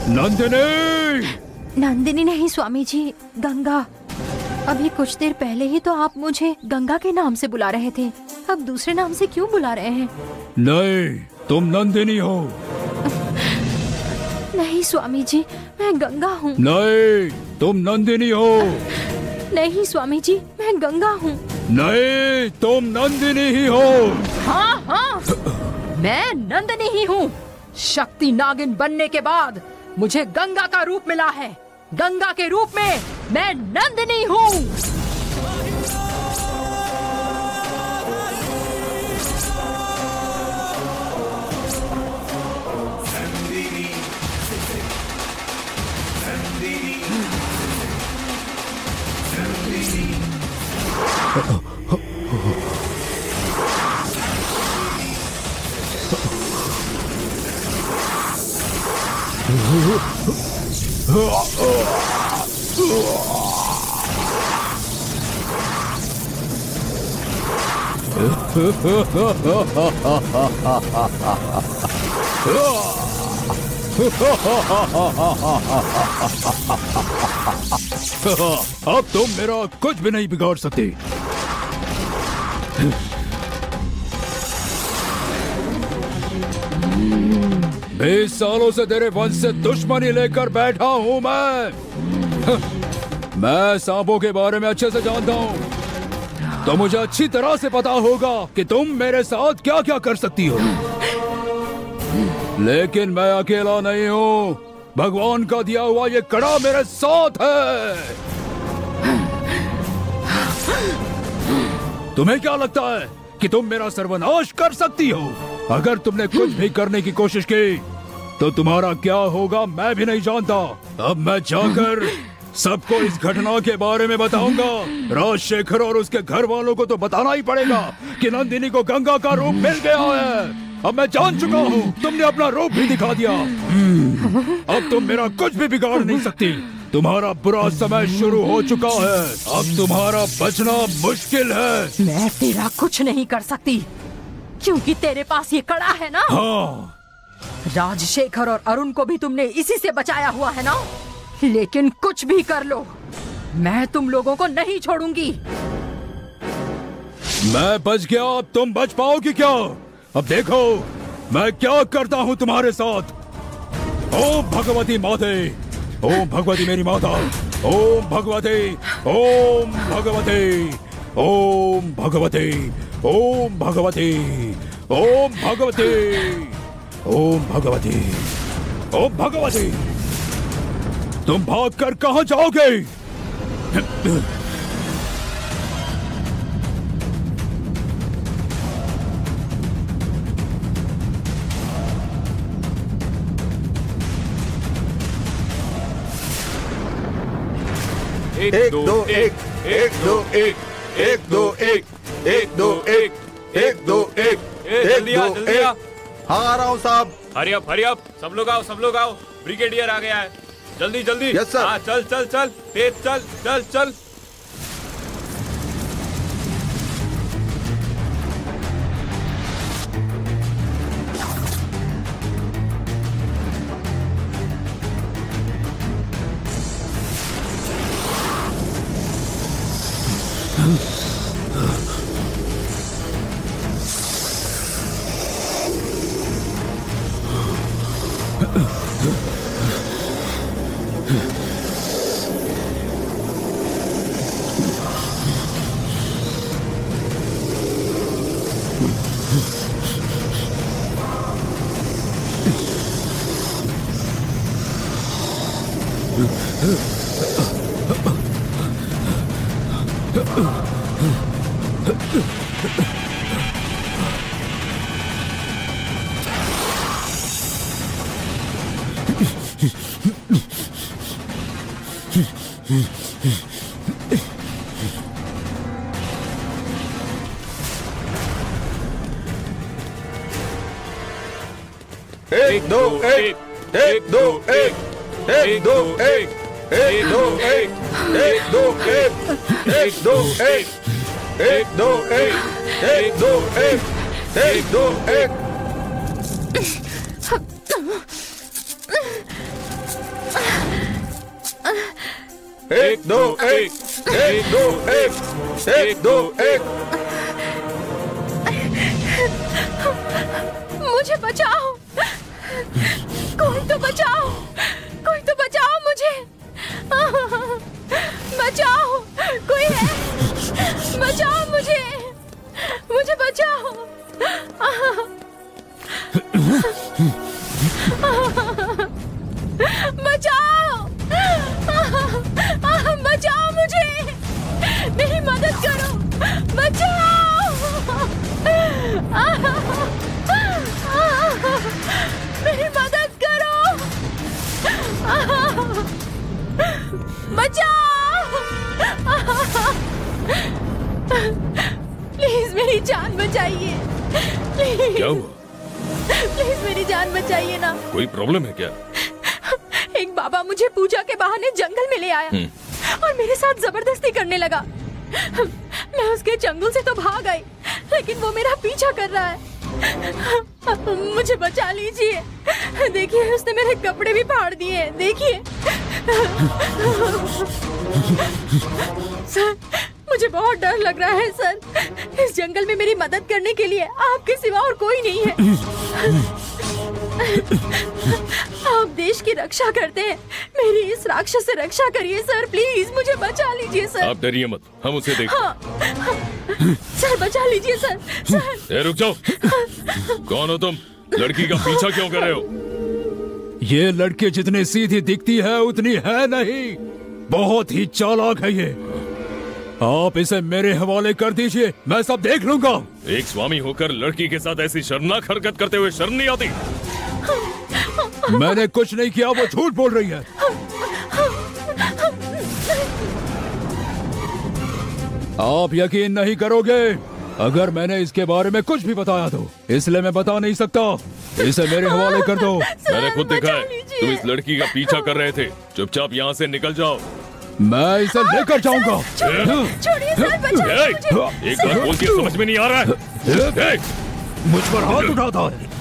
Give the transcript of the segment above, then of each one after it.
नंदिनी! नंदिनी नहीं स्वामी जी, गंगा। अभी कुछ देर पहले ही तो आप मुझे गंगा के नाम से बुला रहे थे, अब दूसरे नाम से क्यों बुला रहे हैं? नहीं, तुम नंदिनी हो। नहीं स्वामी जी, मैं गंगा हूँ। नहीं, तुम नंदिनी हो। नहीं स्वामी जी, मैं गंगा हूँ। नहीं, तुम नंदिनी ही हो। हाँ हाँ, मैं नंदिनी ही हूँ। शक्ति नागिन बनने के बाद मुझे गंगा का रूप मिला है। गंगा के रूप में मैं नंदिनी हूँ। अब तुम मेरा कुछ भी नहीं बिगाड़ सकते। बीस सालों से तेरे वंश से दुश्मनी लेकर बैठा हूँ मैं सांपों के बारे में अच्छे से जानता हूँ, तो मुझे अच्छी तरह से पता होगा कि तुम मेरे साथ क्या क्या कर सकती हो। लेकिन मैं अकेला नहीं हूँ, भगवान का दिया हुआ ये कड़ा मेरे साथ है। तुम्हें क्या लगता है कि तुम मेरा सर्वनाश कर सकती हो? अगर तुमने कुछ भी करने की कोशिश की तो तुम्हारा क्या होगा मैं भी नहीं जानता। अब मैं जाकर सबको इस घटना के बारे में बताऊंगा। राजशेखर और उसके घर वालों को तो बताना ही पड़ेगा कि नंदिनी को गंगा का रूप मिल गया है। अब मैं जान चुका हूँ, तुमने अपना रूप भी दिखा दिया। अब तुम मेरा कुछ भी बिगाड़ नहीं सकती। तुम्हारा बुरा समय शुरू हो चुका है, अब तुम्हारा बचना मुश्किल है। मैं तेरा कुछ नहीं कर सकती, क्योंकि तेरे पास ये कड़ा है ना। हाँ। राजशेखर और अरुण को भी तुमने इसी से बचाया हुआ है ना। लेकिन कुछ भी कर लो, मैं तुम लोगों को नहीं छोड़ूंगी। मैं बच गया, अब तुम बच पाओगी क्या? अब देखो मैं क्या करता हूँ तुम्हारे साथ। ओम भगवती माते, ओम भगवती मेरी माता, ओम भगवती, ओम भगवती, ओम भगवती, ओम भगवती, ओम भगवती, ओम भगवती, ओम भगवती। तुम भागकर कहाँ जाओगे? एक दो एक, एक दो एक, एक दो एक, एक दो एक, एक दो एक, एक दो एक। हाँ आ रहा हूँ साहब। हरी अप, सब लोग आओ, सब लोग आओ। ब्रिगेडियर आ गया है, जल्दी जल्दी। Yes sir. हाँ चल चल चल, तेज चल चल चल। एक दो एक, एक दो एक, एक दो एक, एक दो एक, एक दो एक, एक दो एक, एक दो एक, एक दो एक, एक दो एक। 1 2 1 1 2 1 1 2 1। मुझे बचाओ, कोई तो बचाओ, कोई तो बचाओ मुझे, बचाओ, कोई है, बचाओ मुझे, मुझे बचाओ, बचाओ, बचाओ मुझे, मेरी मदद करो, बचाओ, मेरी मदद करो, बचाओ, प्लीज मेरी जान बचाइए, क्या हुआ? प्लीज मेरी जान बचाइए ना। कोई प्रॉब्लम है क्या? एक बाबा मुझे पूजा के बहाने जंगल में ले आया और मेरे साथ जबरदस्ती करने लगा। मैं उसके चंगुल से तो भाग आई, लेकिन वो मेरा पीछा कर रहा है। मुझे बचा लीजिए, देखिए उसने मेरे कपड़े भी फाड़ दिए हैं, देखिए। सर, मुझे बहुत डर लग रहा है सर। इस जंगल में मेरी मदद करने के लिए आपके सिवा और कोई नहीं है। आप देश की रक्षा करते हैं, मेरी इस राक्षस से रक्षा करिए सर, प्लीज मुझे बचा लीजिए सर। आप डरिए मत, हम उसे देख। हाँ, सर बचा लीजिए सर। सर रुक जाओ, कौन हो तुम? लड़की का पीछा क्यों कर रहे हो? ये लड़की जितनी सीधी दिखती है उतनी है नहीं, बहुत ही चालाक है ये। आप इसे मेरे हवाले कर दीजिए, मैं सब देख लूंगा। एक स्वामी होकर लड़की के साथ ऐसी शर्मनाक हरकत करते हुए शर्म नहीं आती? मैंने कुछ नहीं किया, वो झूठ बोल रही है। आप यकीन नहीं करोगे अगर मैंने इसके बारे में कुछ भी बताया तो, इसलिए मैं बता नहीं सकता। इसे मेरे हवाले कर दो। मैंने खुद देखा है, तुम इस लड़की का पीछा कर रहे थे। चुपचाप यहाँ से निकल जाओ। मैं इसे लेकर जाऊंगा। छोड़िए सर, बचाइए मुझे। एक बार बोल के समझ में नहीं आ रहा है? मुझ पर हाथ उठाता है।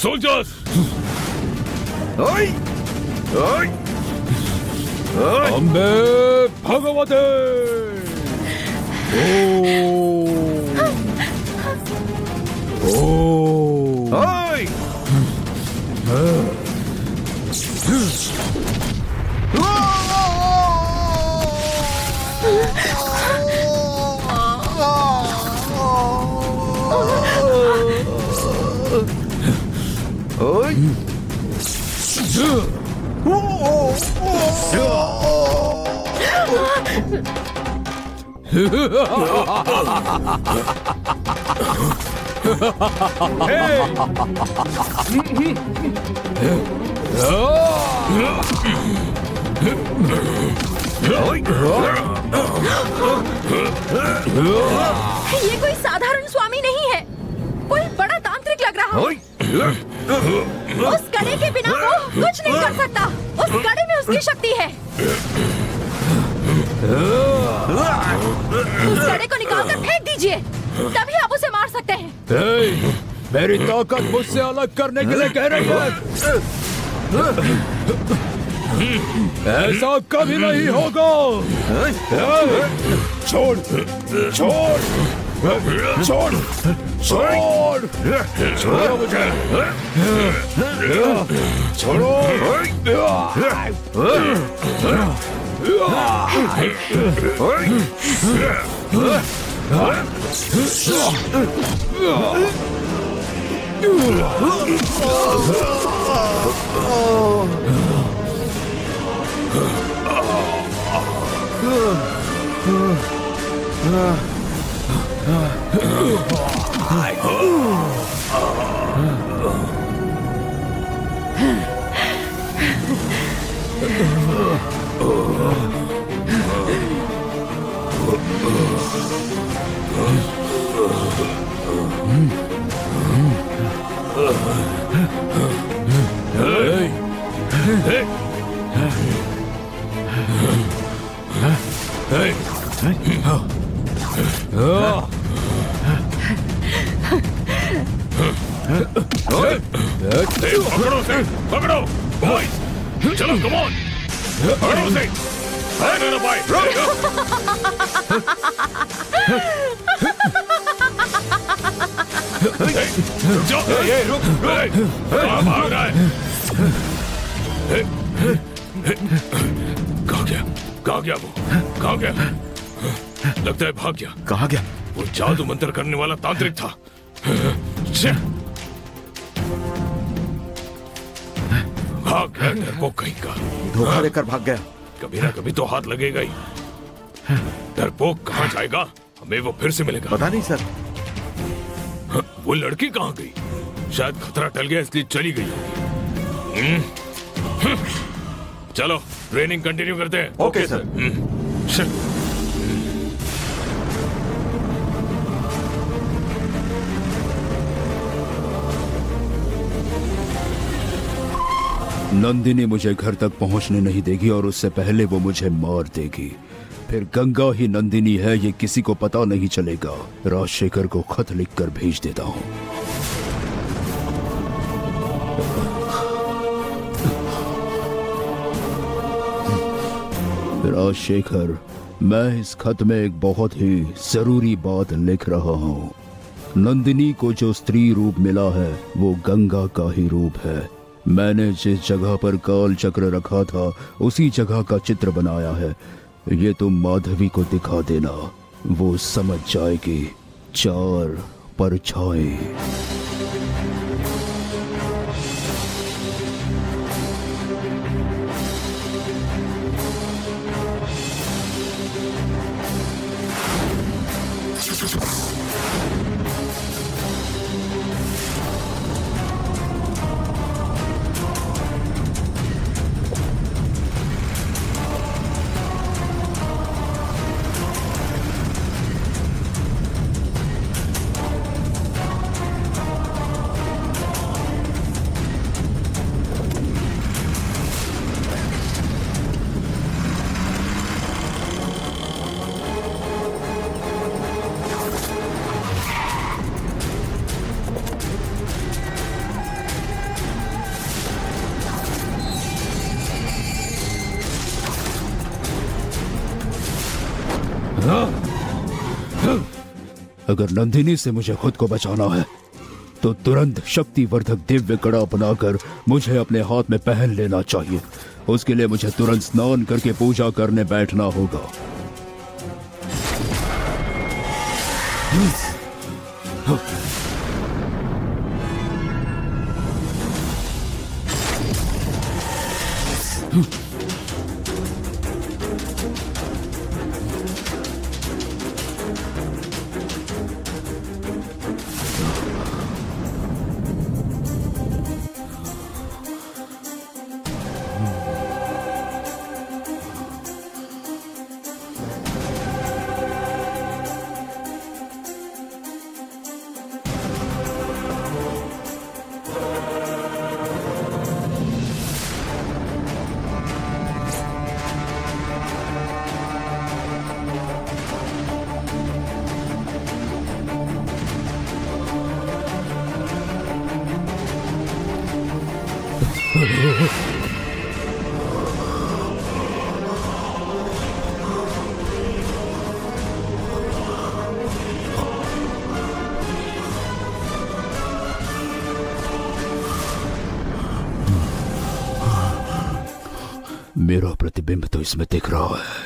Soldiers! अम्बे भगवते। ये कोई साधारण स्वामी नहीं है, कोई बड़ा तांत्रिक लग रहा है। उस कड़े के बिना वो कुछ नहीं कर सकता। उस कड़े में उसकी शक्ति है। उस कड़े को निकालकर फेंक दीजिए, तभी आप उसे मार सकते हैं। मेरी ताकत मुझसे अलग करने के लिए कह रही है। ऐसा कभी नहीं होगा। छोड़ छोड़ छोड़ छोड़ छोड़ो मुझे, छोड़ो। पकड़ो उसे, पकड़ो बॉयज, चलो कम ऑन, पकड़ो उसे, आने ना पाए। रुक, भाग रहा है। कहाँ गया? कहाँ गया वो? कहाँ गया? लगता है भाग गया। कहाँ गया? वो जादू मंत्र करने वाला तांत्रिक था। भाग गया डरपोक कहीं का। धोखा देकर भाग गया। कभी ना कभी तो हाथ लगेगा ही। डरपोक कहाँ जाएगा? हमें वो फिर से मिलेगा। पता नहीं सर। वो लड़की कहाँ गई? शायद खतरा टल गया इसलिए चली गई होगी। चलो ट्रेनिंग कंटिन्यू करते हैं। Okay sir. नंदिनी मुझे घर तक पहुंचने नहीं देगी और उससे पहले वो मुझे मार देगी। फिर गंगा ही नंदिनी है ये किसी को पता नहीं चलेगा। राजशेखर को खत लिखकर भेज देता हूं। राजशेखर, मैं इस खत में एक बहुत ही जरूरी बात लिख रहा हूं। नंदिनी को जो स्त्री रूप मिला है वो गंगा का ही रूप है। मैंने जिस जगह पर काल चक्र रखा था उसी जगह का चित्र बनाया है। ये तुम माधवी को दिखा देना, वो समझ जाएगी। 4 परछाई। अगर नंदिनी से मुझे खुद को बचाना है तो तुरंत शक्तिवर्धक दिव्य कड़ा बनाकर मुझे अपने हाथ में पहन लेना चाहिए। उसके लिए मुझे तुरंत स्नान करके पूजा करने बैठना होगा। मेरा प्रतिबिंब तो इसमें दिख रहा है।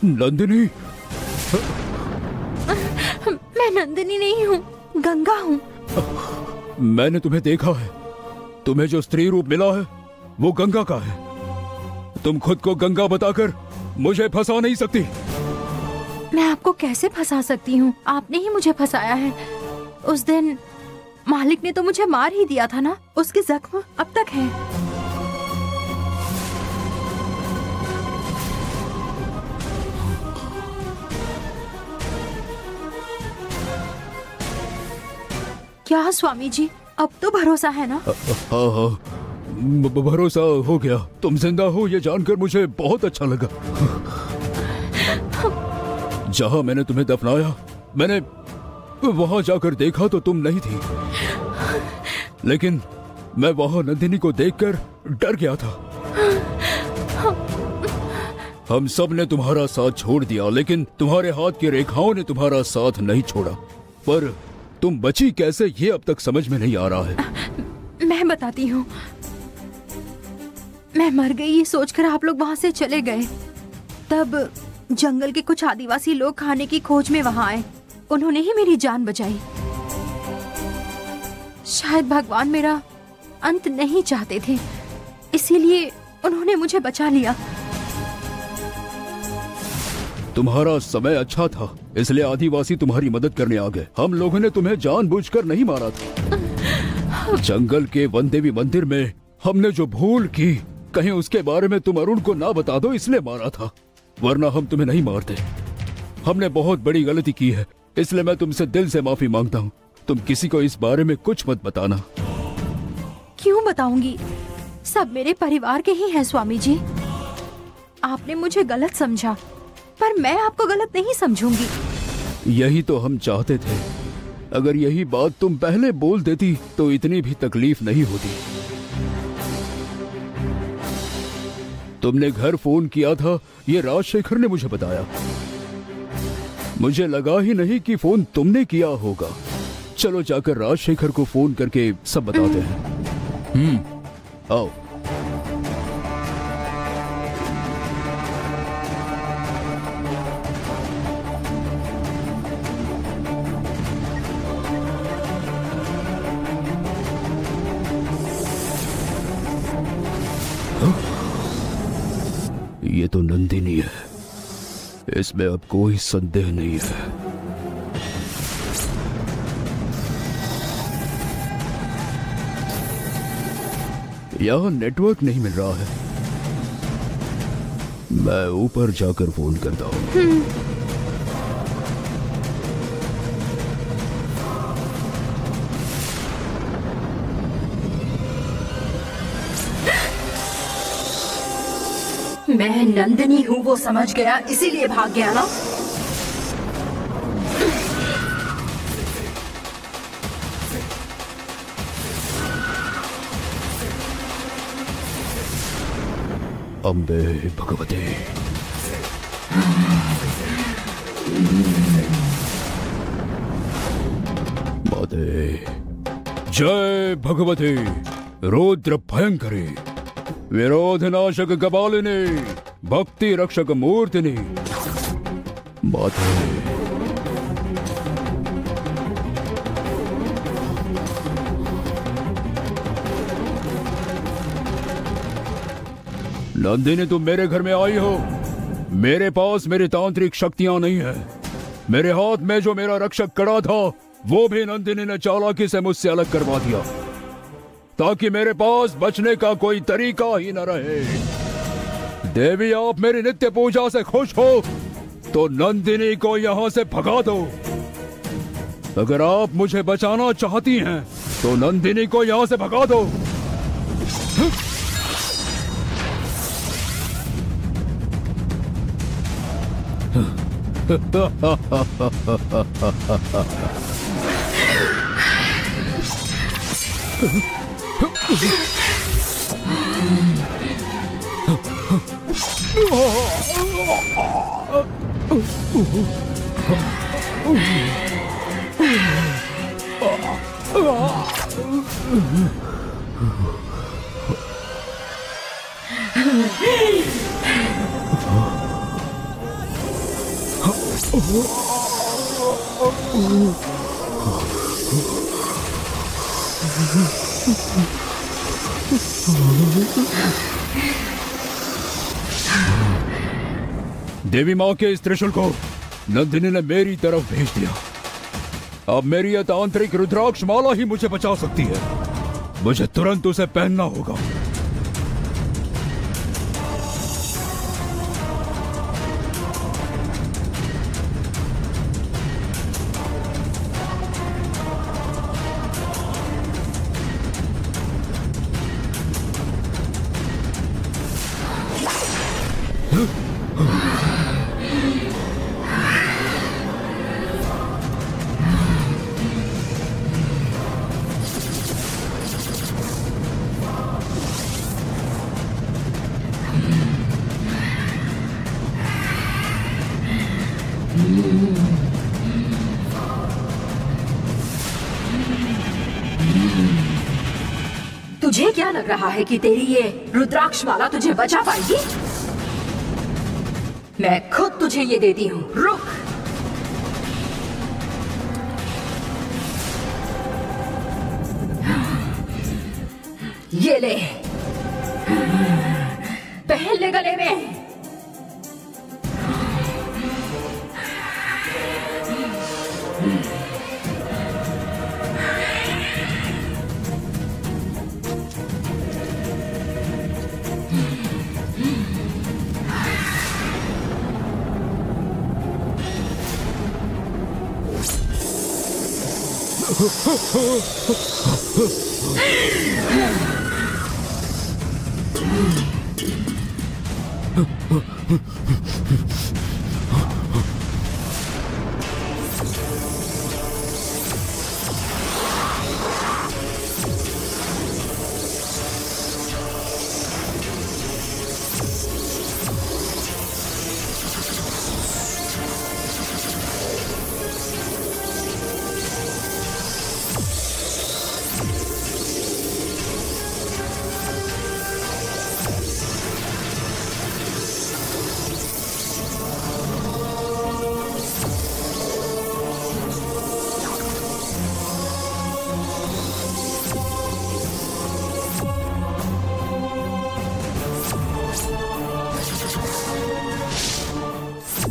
नंदिनी, मैं नंदिनी नहीं हूँ, गंगा हूँ। मैंने तुम्हें देखा है। तुम्हें जो स्त्री रूप मिला है वो गंगा का है। तुम खुद को गंगा बताकर मुझे फंसा नहीं सकती। मैं आपको कैसे फंसा सकती हूँ? आपने ही मुझे फंसाया है। उस दिन मालिक ने तो मुझे मार ही दिया था ना, उसके जख्म अब तक हैं। क्या स्वामी जी, अब तो भरोसा है ना? हाँ हाँ, भरोसा हो गया। तुम जिंदा हो ये जानकर मुझे बहुत अच्छा लगा। जहाँ मैंने तुम्हें दफनाया, मैंने वहाँ जाकर देखा तो तुम नहीं थी, लेकिन मैं वहाँ नंदिनी को देखकर डर गया था। हम सब ने तुम्हारा साथ छोड़ दिया, लेकिन तुम्हारे हाथ की रेखाओं ने तुम्हारा साथ नहीं छोड़ा। पर तुम बची कैसे ये अब तक समझ में नहीं आ रहा है। मैं बताती हूँ। मैं मर गई ये सोचकर आप लोग वहाँ से चले गए। तब जंगल के कुछ आदिवासी लोग खाने की खोज में वहाँ आए। उन्होंने ही मेरी जान बचाई। शायद भगवान मेरा अंत नहीं चाहते थे, इसीलिए उन्होंने मुझे बचा लिया। तुम्हारा समय अच्छा था, इसलिए आदिवासी तुम्हारी मदद करने आ गए। हम लोगों ने तुम्हें जानबूझकर नहीं मारा था। जंगल के वन देवी मंदिर में हमने जो भूल की, कहीं उसके बारे में तुम अरुण को ना बता दो, इसलिए मारा था, वरना हम तुम्हें नहीं मारते। हमने बहुत बड़ी गलती की है, इसलिए मैं तुमसे दिल से माफी मांगता हूँ। तुम किसी को इस बारे में कुछ मत बताना। क्यों बताऊंगी? सब मेरे परिवार के ही हैं स्वामी जी। आपने मुझे गलत समझा, पर मैं आपको गलत नहीं समझूंगी। यही तो हम चाहते थे। अगर यही बात तुम पहले बोल देती तो इतनी भी तकलीफ नहीं होती। तुमने घर फोन किया था, ये राजशेखर ने मुझे बताया। मुझे लगा ही नहीं कि फोन तुमने किया होगा। चलो जाकर राजशेखर को फोन करके सब बताते हैं। आओ। ये तो नंदिनी है, इसमें अब कोई संदेह नहीं है। यहां नेटवर्क नहीं मिल रहा है। मैं ऊपर जाकर फोन करता हूं। मैं नंदिनी हूँ वो समझ गया, इसीलिए भाग गया ना। अम्बे भगवते। माते। जय भगवते रौद्र भयंकरी, विरोधनाशक कपालिनी, भक्ति रक्षक मूर्तिनी। माते। नंदिनी तुम मेरे घर में आई हो। मेरे पास मेरी तांत्रिक शक्तियां नहीं है। मेरे हाथ में जो मेरा रक्षक कड़ा था वो भी नंदिनी ने चालाकी से मुझसे अलग करवा दिया, ताकि मेरे पास बचने का कोई तरीका ही न रहे। देवी आप मेरी नित्य पूजा से खुश हो तो नंदिनी को यहां से भगा दो। अगर आप मुझे बचाना चाहती हैं तो नंदिनी को यहां से भगा दो। देवी माँ के इस त्रिशूल को नंदिनी ने मेरी तरफ भेज दिया। अब मेरी यह तांत्रिक रुद्राक्ष माला ही मुझे बचा सकती है। मुझे तुरंत उसे पहनना होगा। तुझे क्या लग रहा है कि तेरी ये रुद्राक्ष माला तुझे बचा पाएगी? मैं खुद तुझे ये देती हूँ। रुक। ये ले, पहन ले गले में।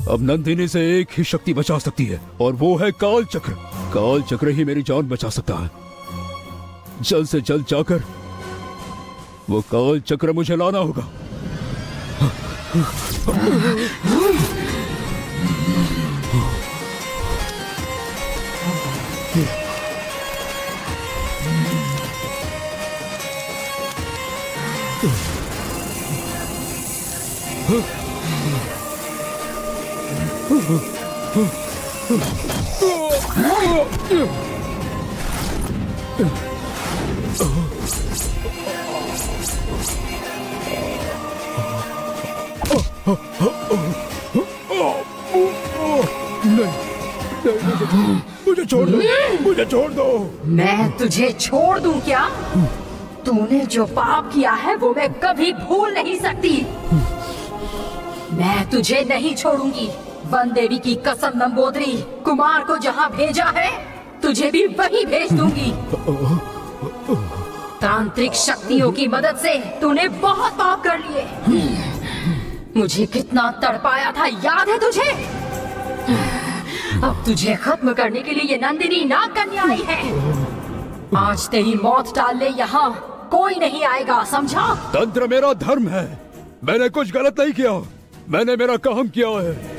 अब नंदिनी से एक ही शक्ति बचा सकती है और वो है काल चक्र। काल चक्र ही मेरी जान बचा सकता है। जल्द से जल्द जाकर वो काल चक्र मुझे लाना होगा। मुझे छोड़ दो, मुझे छोड़ दो। मैं तुझे छोड़ दूं क्या? तूने जो पाप किया है वो मैं कभी भूल नहीं सकती। मैं तुझे नहीं छोड़ूंगी। वन देवी की कसम नंबोदरी, कुमार को जहाँ भेजा है तुझे भी वही भेज दूंगी। तांत्रिक शक्तियों की मदद से तूने बहुत पाप कर लिए। मुझे कितना तड़पाया था याद है तुझे? अब तुझे खत्म करने के लिए ये नंदिनी नाग कन्या आई है। आज तेरी मौत टालने यहाँ कोई नहीं आएगा, समझा? तंत्र मेरा धर्म है। मैंने कुछ गलत नहीं किया। मैंने मेरा काम किया है।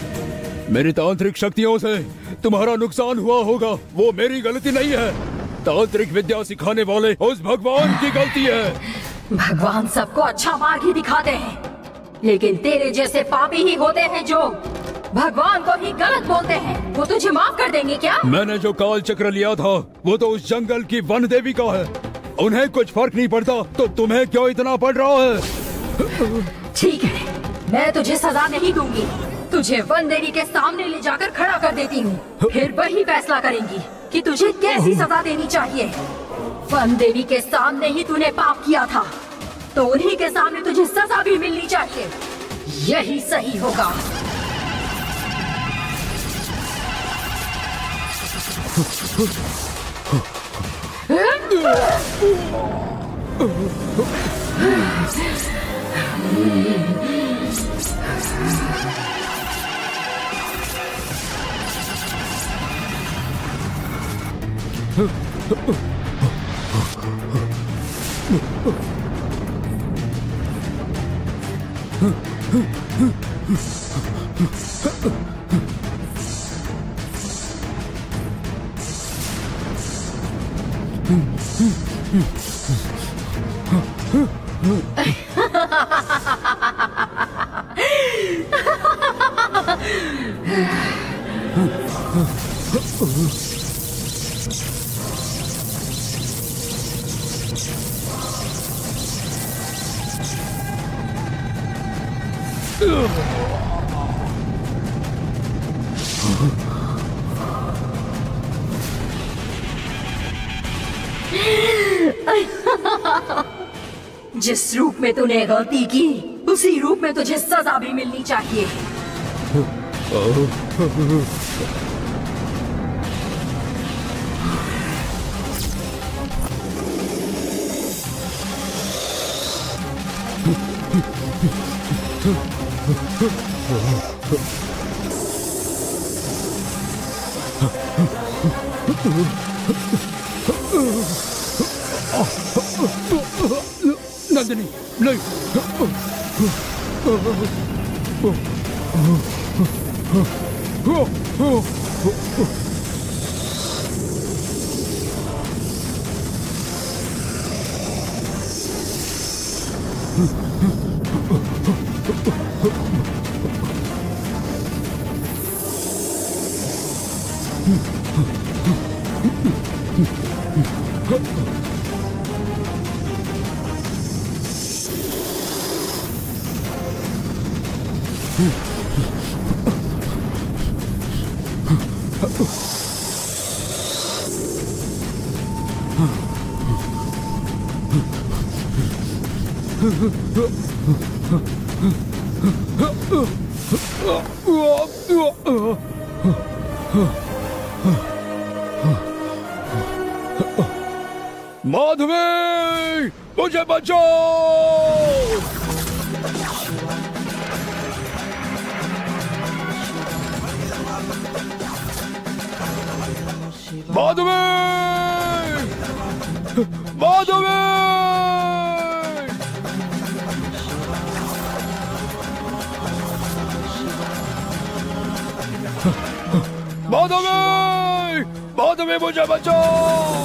मेरी तांत्रिक शक्तियों से तुम्हारा नुकसान हुआ होगा, वो मेरी गलती नहीं है। तांत्रिक विद्या सिखाने वाले उस भगवान की गलती है। भगवान सबको अच्छा मार्ग ही दिखाते हैं, लेकिन तेरे जैसे पापी ही होते हैं जो भगवान को ही गलत बोलते हैं। वो तुझे माफ कर देंगे क्या? मैंने जो काल चक्र लिया था वो तो उस जंगल की वन देवी का है। उन्हें कुछ फर्क नहीं पड़ता तो तुम्हें क्यों इतना पड़ रहा है? ठीक है, मैं तुझे सजा नहीं दूंगी। तुझे वन देवी के सामने ले जाकर खड़ा कर देती हूँ, फिर वही फैसला करेंगी। कि तुझे कैसी सजा देनी चाहिए। वन देवी के सामने ही तूने पाप किया था, तो उन्हीं के सामने तुझे सजा भी मिलनी चाहिए। यही सही होगा। जिस रूप में तूने गलती की, उसी रूप में तुझे सजा भी मिलनी चाहिए। नंदिनी नहीं। माधवी, मुझे बचाओ। माधवी, माधवी, माधवी, माधवी, मुझे बचाओ।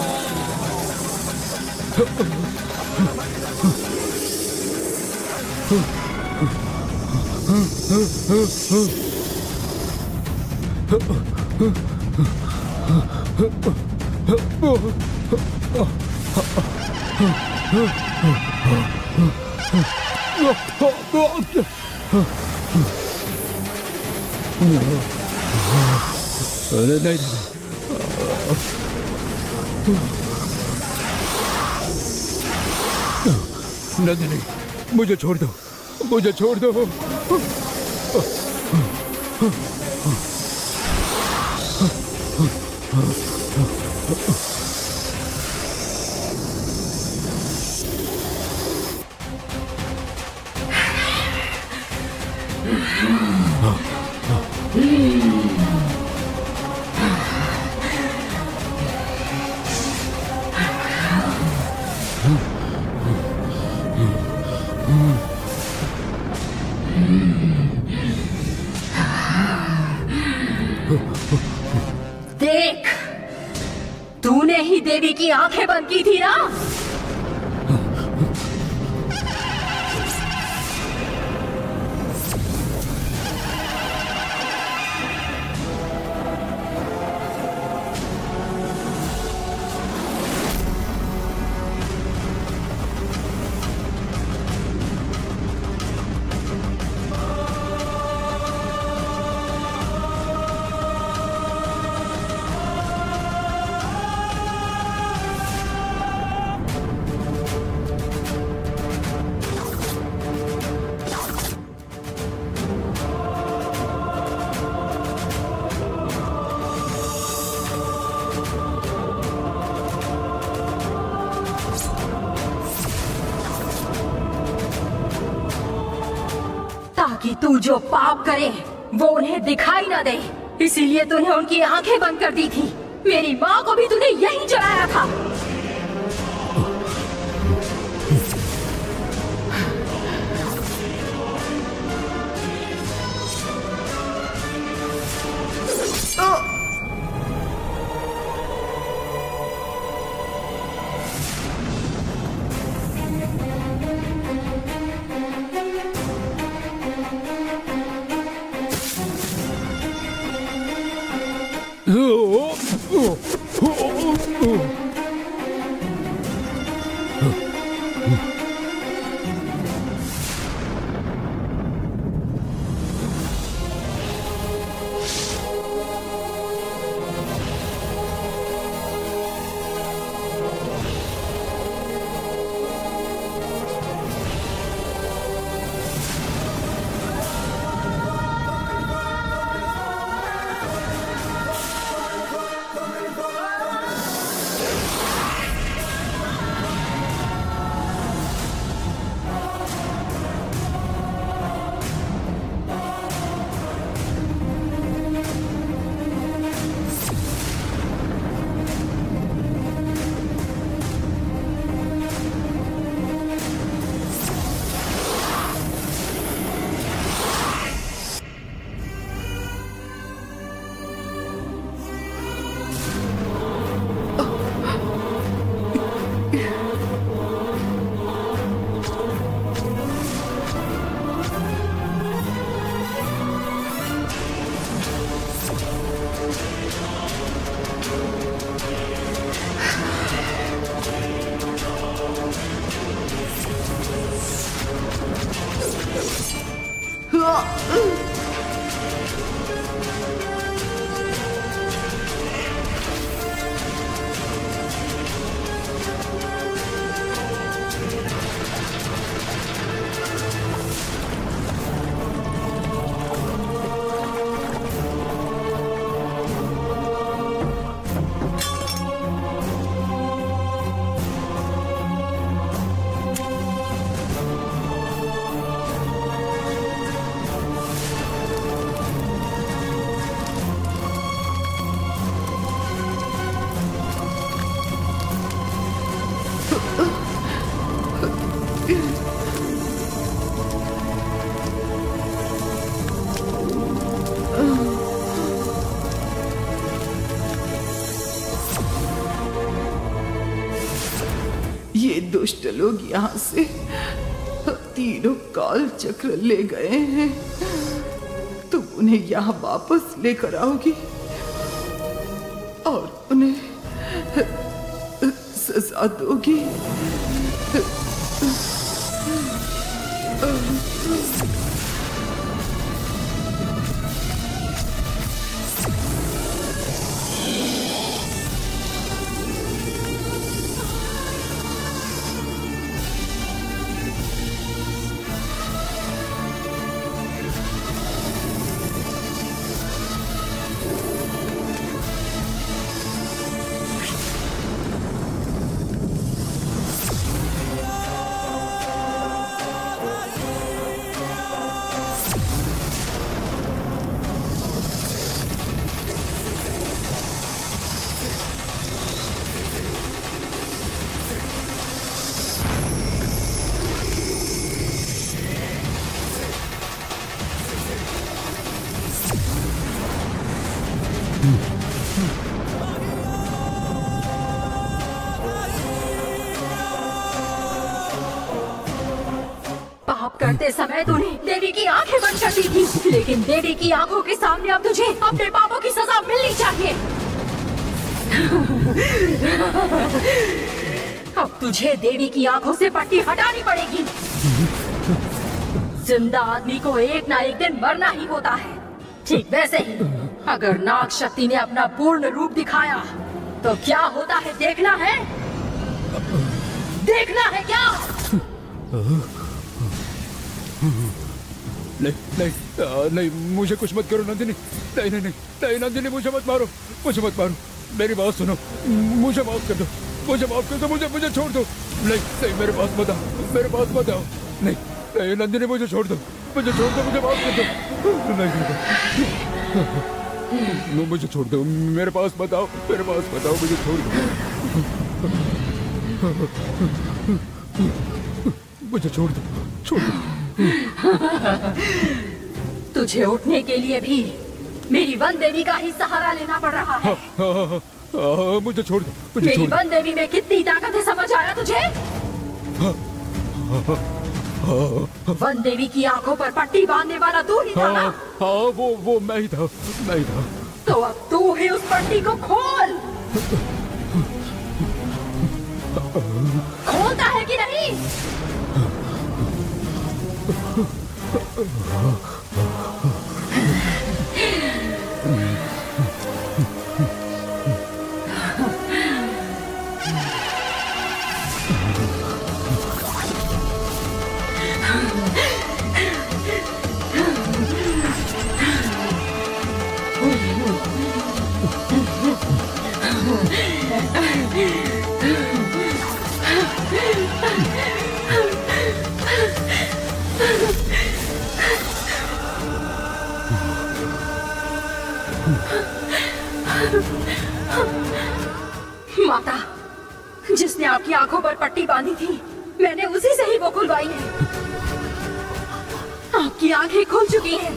नहीं, नंदिनी, मुझे छोड़ दो, मुझे छोड़ दो। देख, तूने ही देवी की आंखें बंद की थी ना? ताकि तू जो पाप करे वो उन्हें दिखाई ना दे। इसीलिए तूने उनकी आंखें बंद कर दी थी। मेरी माँ को भी तूने यही जलाया था। ये दुष्ट लोग यहाँ से तीनों काल चक्र ले गए हैं। तुम उन्हें यहाँ वापस लेकर आओगी और उन्हें सजा दोगी। करते समय तूने देवी की आंखें बंद कर दी थी, लेकिन देवी की आंखों के सामने अब तुझे अपने पापों की सजा मिलनी चाहिए। अब तुझे देवी की आंखों से पट्टी हटानी पड़ेगी। जिंदा आदमी को एक ना एक दिन मरना ही होता है। ठीक वैसे ही अगर नाग शक्ति ने अपना पूर्ण रूप दिखाया तो क्या होता है देखना है? देखना है क्या? नहीं, मुझे कुछ मत करो नंदिनी। नहीं नंदिनी, मुझे मत मारो, मेरी बात सुनो, मुझे माफ कर दो, मुझे छोड़ दो। नहीं, मेरे पास मत आओ, नहीं नंदिनी, मुझे छोड़ दो, मुझे छोड़ दो, मुझे माफ कर दो। नहीं, मुझे छोड़ दो, मेरे पास बताओ, मेरे पास बताओ, मुझे छोड़ दो, मुझे छोड़ दो, छोड़ दो। तुझे उठने के लिए भी मेरी वन देवी का ही सहारा लेना पड़ रहा है। मुझे छोड़ दो, मुझे मेरी छोड़ दो। वन देवी में कितनी ताकत है, समझ आया तुझे? वन देवी की आंखों पर पट्टी बांधने वाला तू ही था ना? हाँ, वो मैं ही था, मैं ही था। तो अब तू ही उस पट्टी को खोल। खोलता है कि नहीं? माता, जिसने आपकी आंखों पर पट्टी बांधी थी, मैंने उसी से ही वो खुलवाई है। आपकी आंखें खुल चुकी हैं।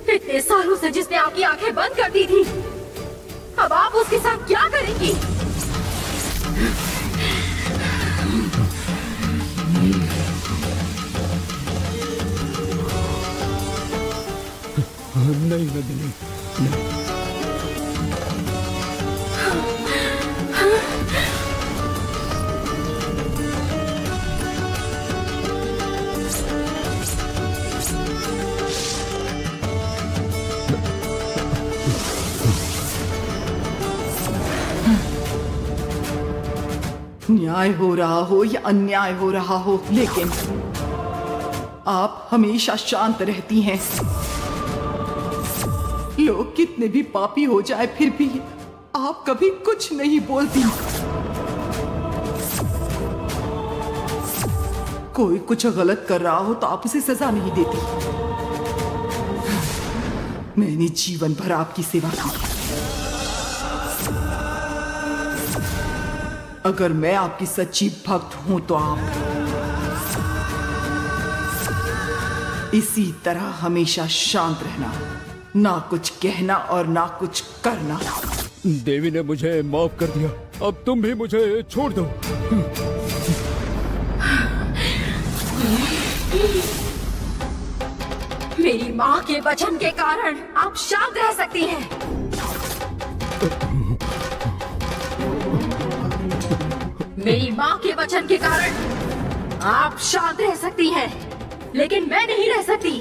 इतने सालों से जिसने आपकी आंखें बंद कर दी थी, अब आप उसके साथ क्या करेंगी? नहीं नंदिनी, नहीं। न्याय हो रहा हो या अन्याय हो रहा हो, लेकिन आप हमेशा शांत रहती हैं। लोग कितने भी पापी हो जाए, फिर भी आप कभी कुछ नहीं बोलती। कोई कुछ गलत कर रहा हो तो आप उसे सजा नहीं देती। मैंने जीवन भर आपकी सेवा की। अगर मैं आपकी सच्ची भक्त हूं तो आप इसी तरह हमेशा शांत रहना, ना कुछ कहना और ना कुछ करना। देवी ने मुझे माफ कर दिया, अब तुम भी मुझे छोड़ दो। मेरी माँ के वचन के कारण आप शांत रह सकती हैं। मेरी माँ के वचन के कारण आप शांत रह सकती हैं, लेकिन मैं नहीं रह सकती।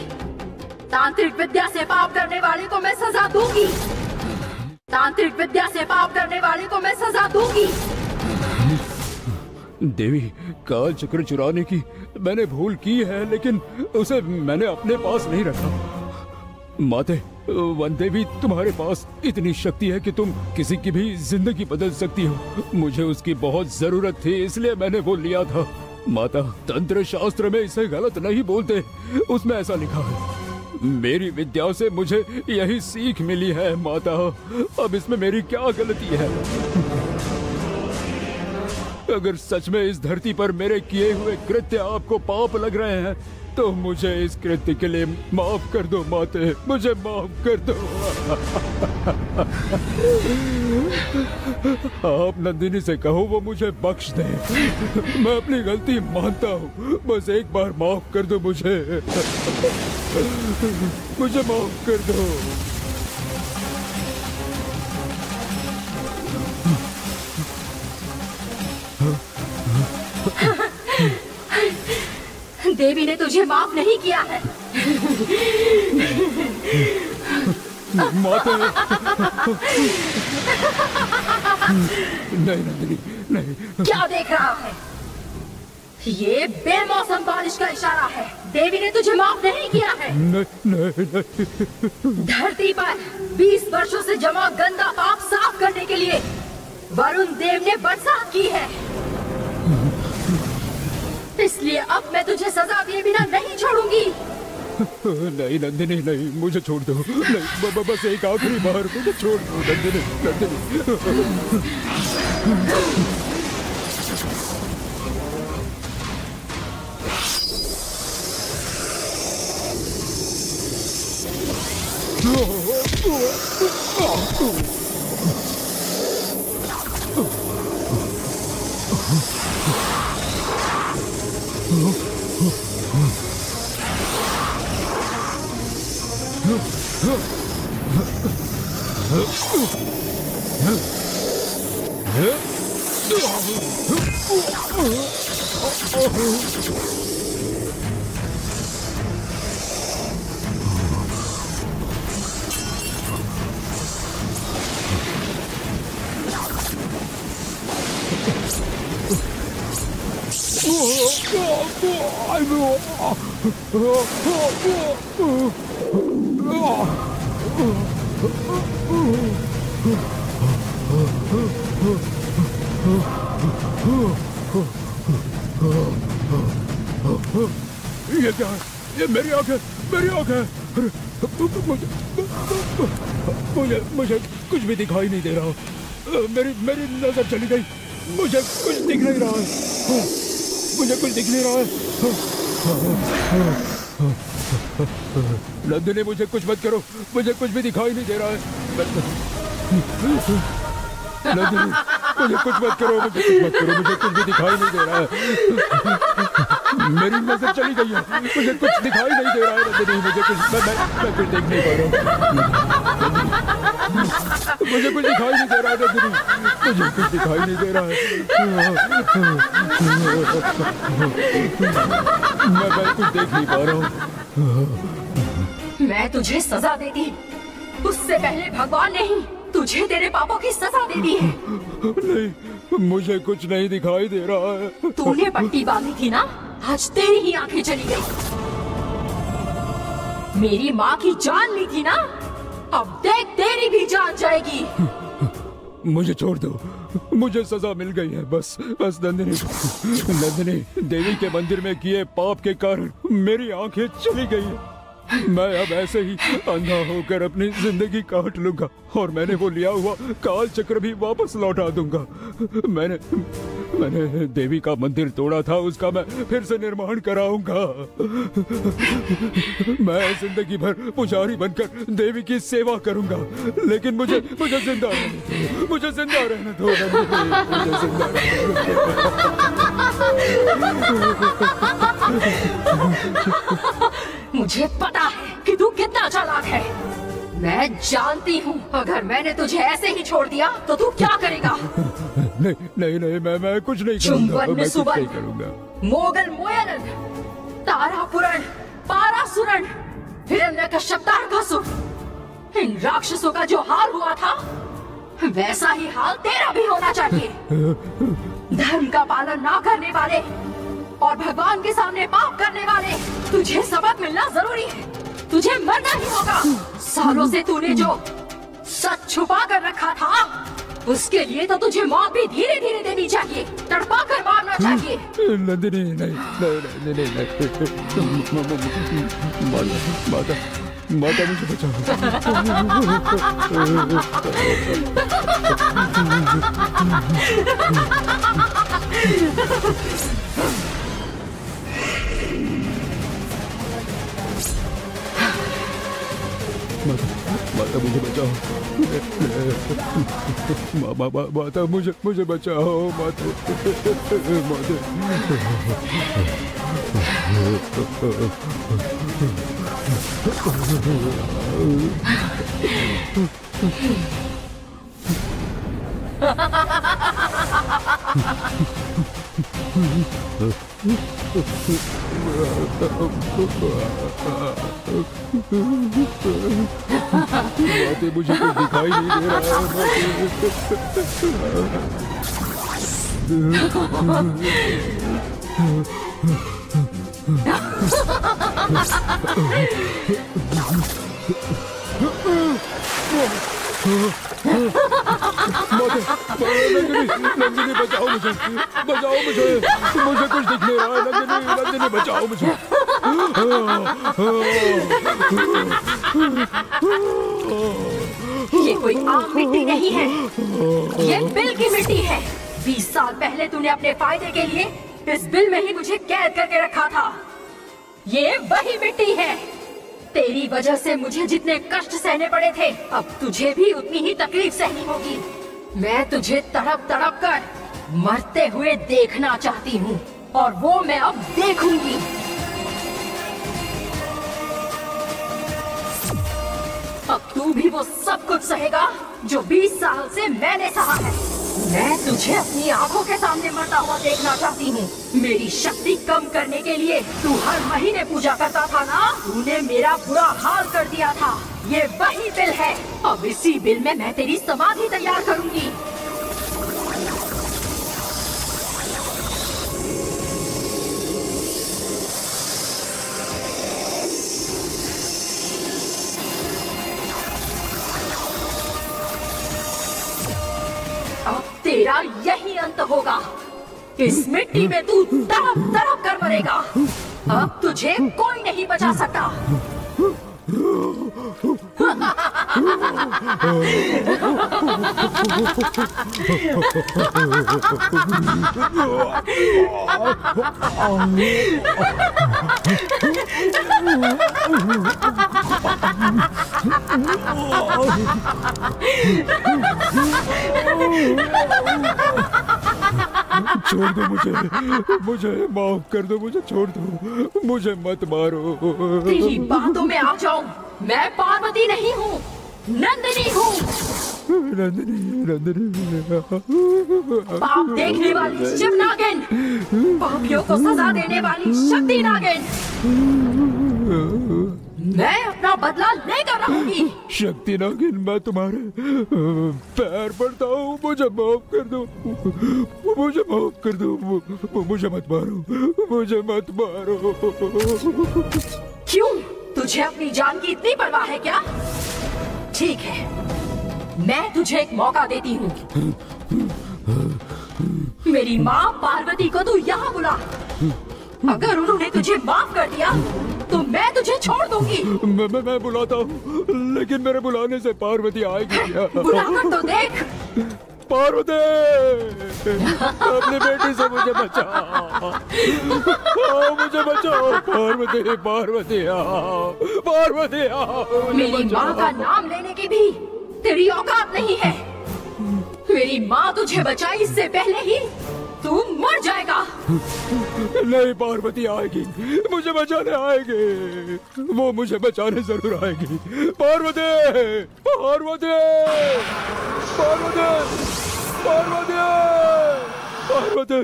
तांत्रिक विद्या से पाप करने वाले को मैं सजा दूंगी। तांत्रिक विद्या से पाप करने वाले को मैं सजा दूंगी। देवी, काल चक्र चुराने की मैंने भूल की है, लेकिन उसे मैंने अपने पास नहीं रखा। माते, वन देवी, तुम्हारे पास इतनी शक्ति है कि तुम किसी की भी जिंदगी बदल सकती हो। मुझे उसकी बहुत जरूरत थी, इसलिए मैंने वो लिया था। माता, तंत्र शास्त्र में इसे गलत नहीं बोलते, उसमें ऐसा लिखा है। मेरी विद्या से मुझे यही सीख मिली है माता, अब इसमें मेरी क्या गलती है? अगर सच में इस धरती पर मेरे किए हुए कृत्य आपको पाप लग रहे हैं, तो मुझे इस कृत्य के लिए माफ कर दो माते, मुझे माफ कर दो। आप नंदिनी से कहो वो मुझे बख्श दे। मैं अपनी गलती मानता हूँ, बस एक बार माफ कर दो मुझे। मुझे माफ कर दो। देवी ने तुझे माफ नहीं किया है। माता, नहीं नंदिनी, नहीं। क्या देख रहा है? ये बेमौसम बारिश का इशारा है। देवी ने तुझे माफ नहीं किया है। नहीं, नहीं, नहीं। धरती पर 20 वर्षों से जमा गंदा पाप साफ करने के लिए वरुण देव ने बरसात की है। इसलिए अब मैं तुझे सजा दिए बिना नहीं छोड़ूंगी। नहीं नंदिनी नहीं, मुझे छोड़ दो। नहीं बस एक आखिरी बार मुझे छोड़ दो नंदिनी, नंदिनी। ये क्या है? ये मेरी आंखें, मेरी आंखें। मुझे कुछ भी दिखाई नहीं दे रहा। मेरी नजर चली गई। मुझे कुछ दिख नहीं रहा है। मुझे कुछ दिख नहीं रहा है। नंदिनी मुझे कुछ मत करो, मुझे कुछ भी दिखाई नहीं दे रहा है। नंदिनी मुझे कुछ मत करो, मुझे कुछ मत करो, मुझे कुछ भी दिखाई नहीं दे रहा है। मेरी नजर चली गई है, मुझे कुछ दिखाई नहीं दे रहा है नंदिनी। मुझे कुछ मैं कुछ देख नहीं पा रहा हूँ। मुझे कुछ दिखाई नहीं दे रहा है नंदिनी, मुझे कुछ दिखाई नहीं दे रहा है। मैं कुछ देख नहीं पा रहा हूँ। मैं तुझे सजा देती, उससे पहले भगवान ने ही तुझे तेरे पापों की सजा दे दी है। नहीं, मुझे कुछ नहीं दिखाई दे रहा है। तूने पट्टी बांधी थी ना, आज तेरी ही आंखें चली गई। मेरी माँ की जान ली थी ना, अब देख तेरी भी जान जाएगी। मुझे छोड़ दो, मुझे सजा मिल गई है। बस नंदिनी देवी के मंदिर में किए पाप के कारण मेरी आंखें चली गई है। मैं अब ऐसे ही अंधा होकर अपनी जिंदगी काट लूंगा और मैंने वो लिया हुआ काल चक्र भी वापस लौटा दूंगा। मैंने देवी का मंदिर तोड़ा था, उसका मैं फिर से निर्माण कराऊंगा। मैं जिंदगी भर पुजारी बनकर देवी की सेवा करूंगा, लेकिन मुझे जिंदा रहने दो, मुझे जिंदा रहने दो, मुझे जिंदा रहने दो। मुझे पता है कि तू कितना चालाक है। मैं जानती हूँ अगर मैंने तुझे ऐसे ही छोड़ दिया तो तू क्या करेगा। नहीं मैं कुछ नहीं करूँगा, मैं कुछ नहीं करूँगा। मोगल मोयलन, तारापुरण, पारासुरण, हिरण्यकश्यप, तारकासुर, इन राक्षसों का जो हाल हुआ था वैसा ही हाल तेरा भी होना चाहिए। धर्म का पालन ना करने वाले और भगवान के सामने पाप करने वाले, तुझे सबक मिलना जरूरी है। तुझे मरना ही होगा। सालों से तूने जो सच छुपा कर रखा था, उसके लिए तो तुझे मौत भी धीरे धीरे देनी चाहिए, तड़पा कर मारना चाहिए। नंदिनी नहीं, माता मुझे बचाओ। माता मुझे बचाओ। माता मुझे बचाओ। माता मुझे कुछ दिखाई नहीं दे रहा नंदिनी बचाओ मुझे, मुझे कुछ दिख नहीं रहा है। नंदिनी बचाओ मुझे। ये कोई आम मिट्टी नहीं है, ये बिल की मिट्टी है। 20 साल पहले तूने अपने फायदे के लिए इस बिल में ही मुझे कैद करके रखा था। ये वही मिट्टी है। तेरी वजह से मुझे जितने कष्ट सहने पड़े थे, अब तुझे भी उतनी ही तकलीफ सहनी होगी। मैं तुझे तड़प तड़प कर मरते हुए देखना चाहती हूँ, और वो मैं अब देखूंगी। अब तू भी वो सब कुछ सहेगा जो 20 साल से मैंने सहा है। मैं तुझे अपनी आंखों के सामने मरता हुआ देखना चाहती हूँ। मेरी शक्ति कम करने के लिए तू हर महीने पूजा करता था ना? तूने मेरा बुरा हाल कर दिया था। ये वही बिल है। अब इसी बिल में मैं तेरी समाधि तैयार करूंगी। अब तेरा यही अंत होगा। इस मिट्टी में तू तड़प तड़प कर मरेगा। अब तुझे कोई नहीं बचा सकता। छोड़ दो मुझे माफ कर दो, मुझे छोड़ दो, मुझे मत मारो। तेरी बातों में आ जाऊं, मैं पार्वती नहीं हूँ, नंदिनी हूँ। नंदिनी पाप देखने वाली शिव नागिन, पापियों को सजा देने वाली शक्ति नागिन। मैं अपना बदला लेकर रहूंगी। शक्ति नागिन, मैं तुम्हारे पैर पड़ता हूँ, मुझे माफ कर दो, मुझे माफ कर दो, मुझे मत मारो, मुझे मत मारो। क्यों? तुझे अपनी जान की इतनी परवाह है क्या? ठीक है, मैं तुझे एक मौका देती हूँ। मेरी माँ पार्वती को तू यहाँ बुला। अगर उन्होंने तुझे माफ कर दिया तो मैं तुझे छोड़ दूंगी। मैं बुलाता हूँ, लेकिन मेरे बुलाने से पार्वती आएगी क्या? बुलाकर तो देख। पार्वती, अपनी बेटी से मुझे बचाओ, मुझे बचाओ। पार्वती, पार्वती आओ, पार्वती आओ। मेरी माँ का नाम लेने की भी तेरी औकात नहीं है। मेरी माँ तुझे बचाई इससे पहले ही तू मर जाएगा। नहीं, पार्वती आएगी, मुझे बचाने आएगी, वो मुझे बचाने जरूर आएगी। पार्वती, पार्वती, पार्वती, पार्वती, पार्वती,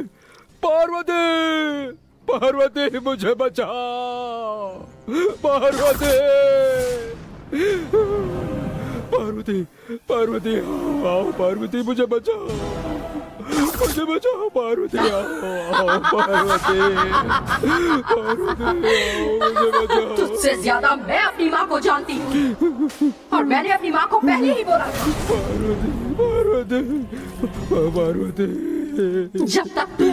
पार्वती, पार्वती, मुझे बचाओ। पार्वती, पार्वती, पार्वती आओ, पार्वती मुझे बचाओ, मुझे बचाओ। पार्वती आओ, पार्वती, पार्वती आओ, मुझे बचाओ। तुझसे ज्यादा मैं अपनी माँ को जानती हूँ, और मैंने अपनी माँ को पहले ही बोला था। पार्वती, पार्वती, पार्वती। जब तक तू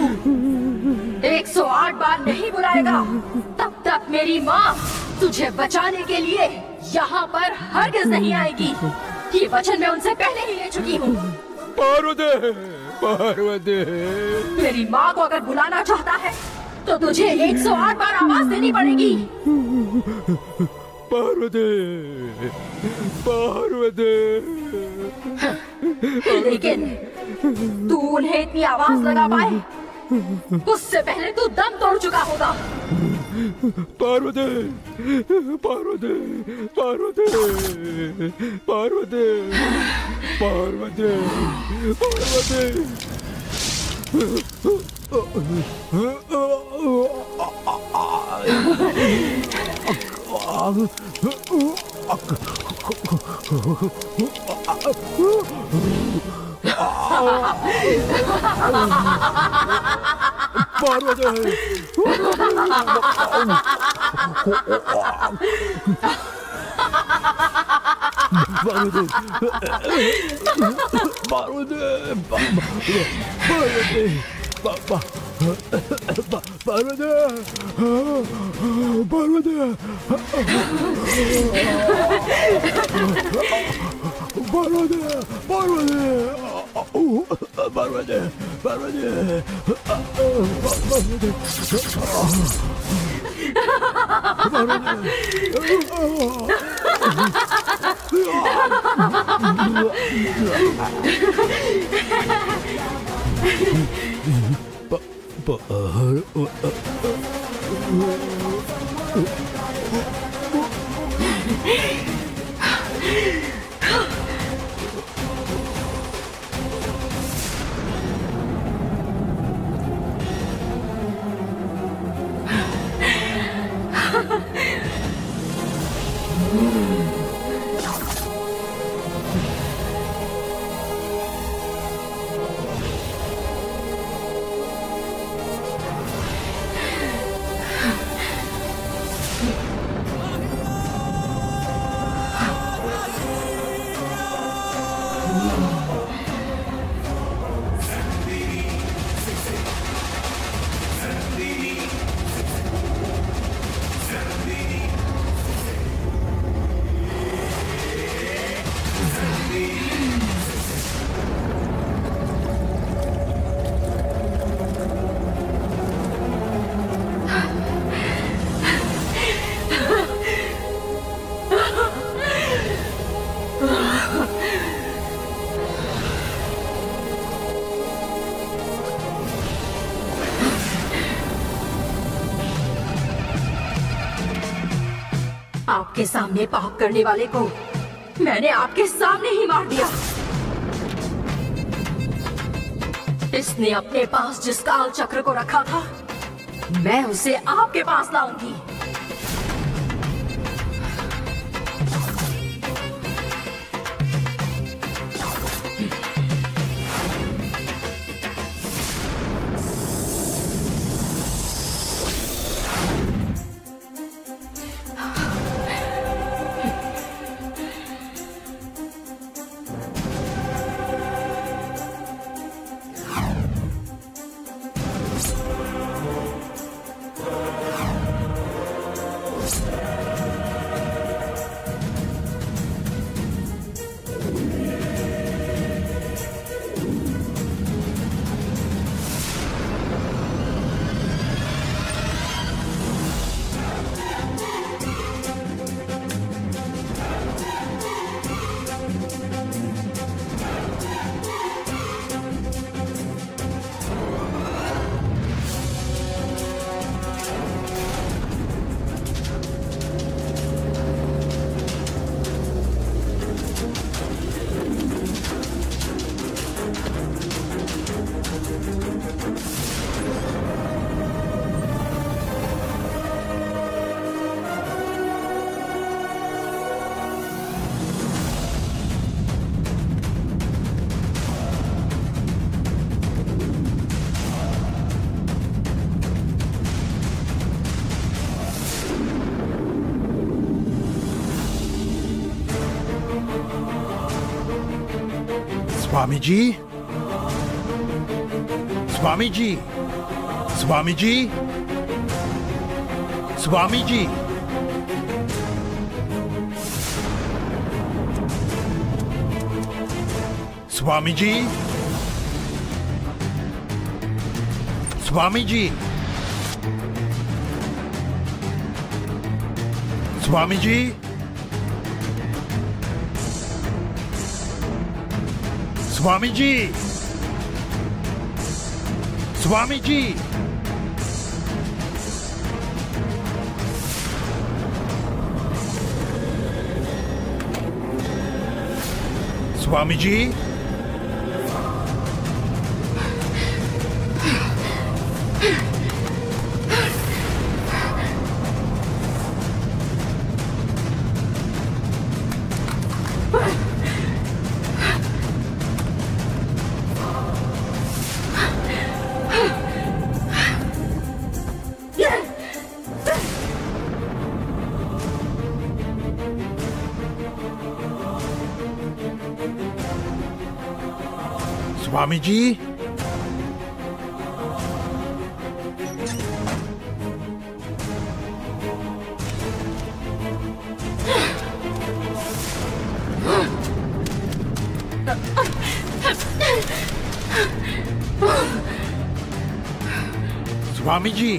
108 बार नहीं बुलाएगा, तब तक मेरी माँ तुझे बचाने के लिए यहाँ पर हरगिज नहीं आएगी। ये वचन मैं उनसे पहले ही ले चुकी हूँ। पार्वती, पार्वती। मेरी माँ को अगर बुलाना चाहता है तो तुझे 108 बार आवाज देनी पड़ेगी। पार्वती, पार्वती। लेकिन तू उन्हें इतनी आवाज लगा पाए, उससे पहले तू दम तोड़ चुका होगा। पार्वती, पार्वती, पार्वती, पार्वती, पार्वती, पार्वती। पार्वती पार्वती पार्वती पार्वती आपके सामने पाप करने वाले को मैंने आपके सामने ही मार दिया। इसने अपने पास जिस काल चक्र को रखा था, मैं उसे आपके पास लाऊंगी। स्वामी जी, स्वामी जी, स्वामी जी, स्वामी जी, स्वामी जी, स्वामी जी, स्वामी जी, स्वामी जी, स्वामी जी, स्वामी जी, स्वामी जी, स्वामी जी,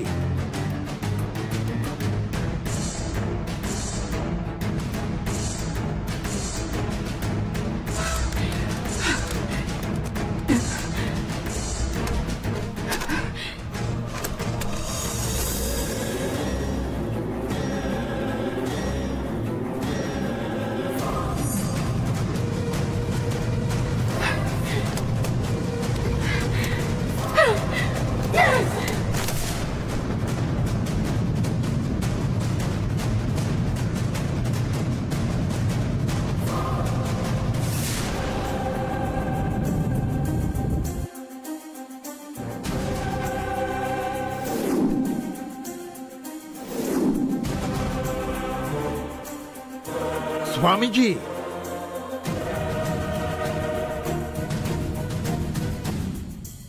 स्वामी जी,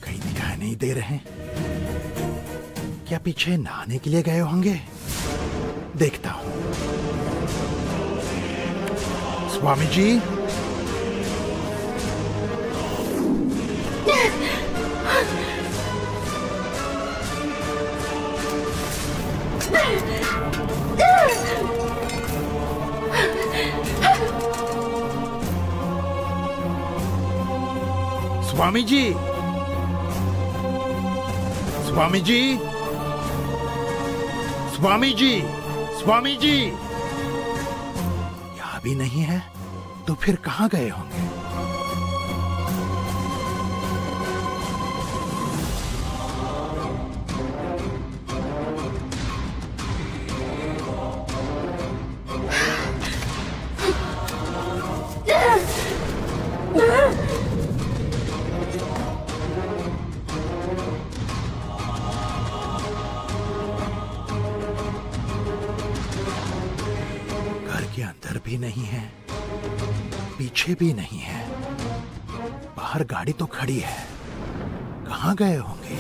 कहीं दिखाई नहीं दे रहे हैं। क्या पीछे नहाने के लिए गए होंगे? देखता हूं। स्वामी जी, स्वामी जी, स्वामी जी, स्वामी जी, स्वामी जी, यहां भी नहीं है तो फिर कहां गए होंगे? भी नहीं है, पीछे भी नहीं है, बाहर गाड़ी तो खड़ी है, कहां गए होंगे?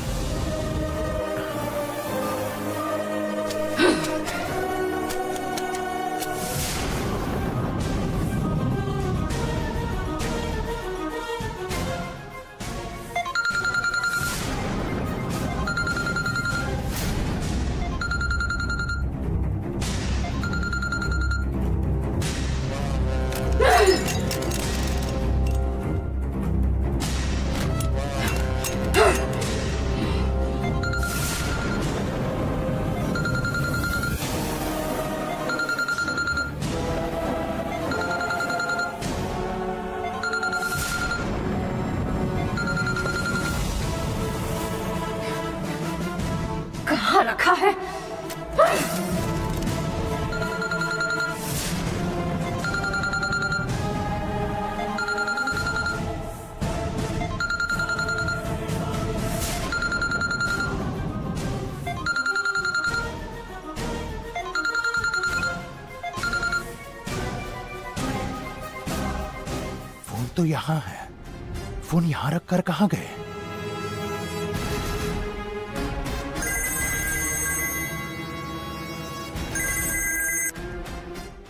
कहाँ रखा है? फोन तो यहाँ है, फोन यहाँ रखकर कहाँ गए?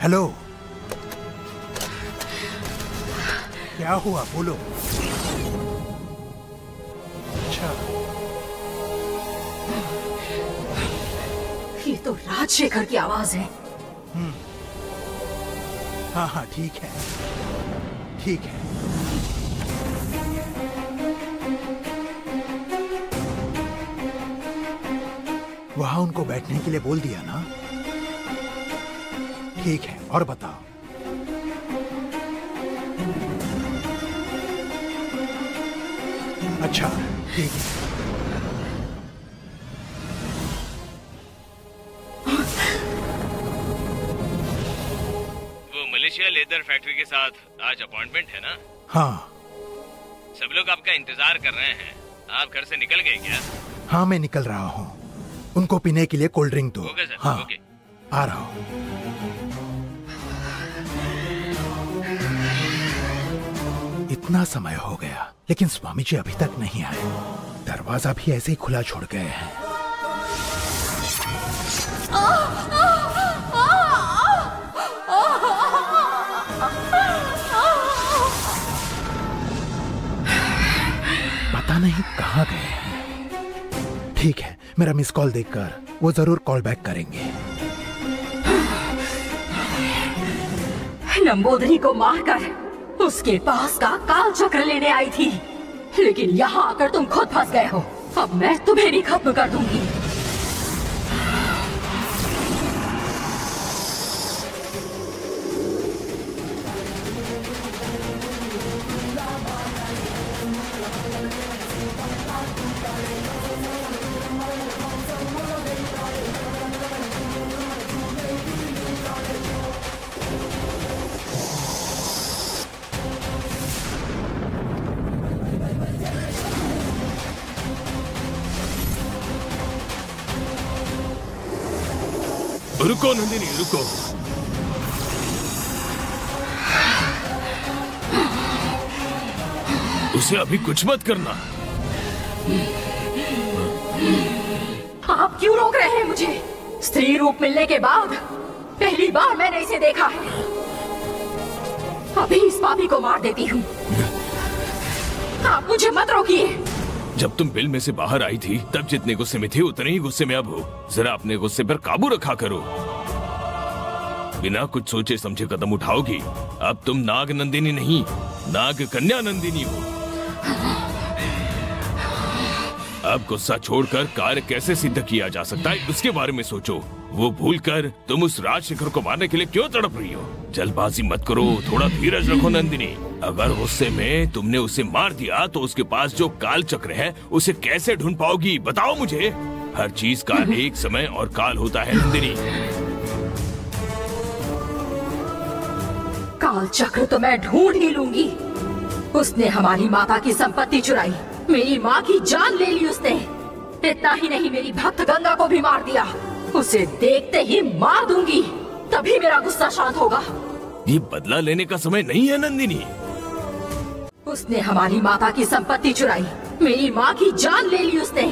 हेलो, क्या हुआ बोलो। अच्छा, ये तो राजशेखर की आवाज है। हाँ हाँ ठीक है, ठीक है। वहां उनको बैठने के लिए बोल दिया ना? ठीक है, और बताओ। अच्छा ठीक है। वो मलेशिया लेदर फैक्ट्री के साथ आज अपॉइंटमेंट है ना? हाँ। सब लोग आपका इंतजार कर रहे हैं। आप घर से निकल गए क्या? हाँ मैं निकल रहा हूँ, उनको पीने के लिए कोल्ड ड्रिंक दो। ओके सर, हाँ ओके। आ रहा हूँ। इतना समय हो गया लेकिन स्वामी जी अभी तक नहीं आए। दरवाजा भी ऐसे ही खुला छोड़ गए हैं। पता नहीं कहाँ गए हैं। ठीक है मेरा मिस कॉल देखकर वो जरूर कॉल बैक करेंगे। लंबोदरी को मारकर उसके पास का काल चक्र लेने आई थी, लेकिन यहाँ आकर तुम खुद फंस गए हो। अब मैं तुम्हें भी खत्म कर दूंगी। रुको नंदिनी, रुको। उसे अभी कुछ मत करना। आप क्यों रोक रहे हैं मुझे? स्त्री रूप मिलने के बाद पहली बार मैंने इसे देखा है। अभी इस पापी को मार देती हूँ। आप मुझे मत रोकिए। जब तुम बिल में से बाहर आई थी तब जितने गुस्से में थी उतने ही गुस्से में अब हो। जरा अपने गुस्से पर काबू रखा करो। बिना कुछ सोचे समझे कदम उठाओगी। अब तुम नाग नंदिनी नहीं, नाग कन्या नंदिनी हो। अब गुस्सा छोड़कर कार्य कैसे सिद्ध किया जा सकता है उसके बारे में सोचो। वो भूलकर तुम उस राजशेखर को मारने के लिए क्यों तड़प रही हो? जल्दबाजी मत करो, थोड़ा धीरज रखो नंदिनी। अगर गुस्से में तुमने उसे मार दिया तो उसके पास जो काल चक्र है उसे कैसे ढूंढ पाओगी? बताओ मुझे। हर चीज का एक समय और काल होता है नंदिनी। काल चक्र तो मैं ढूंढ ही लूंगी। उसने हमारी माता की संपत्ति चुराई, मेरी माँ की जान ले ली उसने। इतना ही नहीं, मेरी भक्त गंगा को भी मार दिया। उसे देखते ही मार दूंगी, तभी मेरा गुस्सा शांत होगा। ये बदला लेने का समय नहीं है नंदिनी। उसने हमारी माता की संपत्ति चुराई, मेरी माँ की जान ले ली उसने।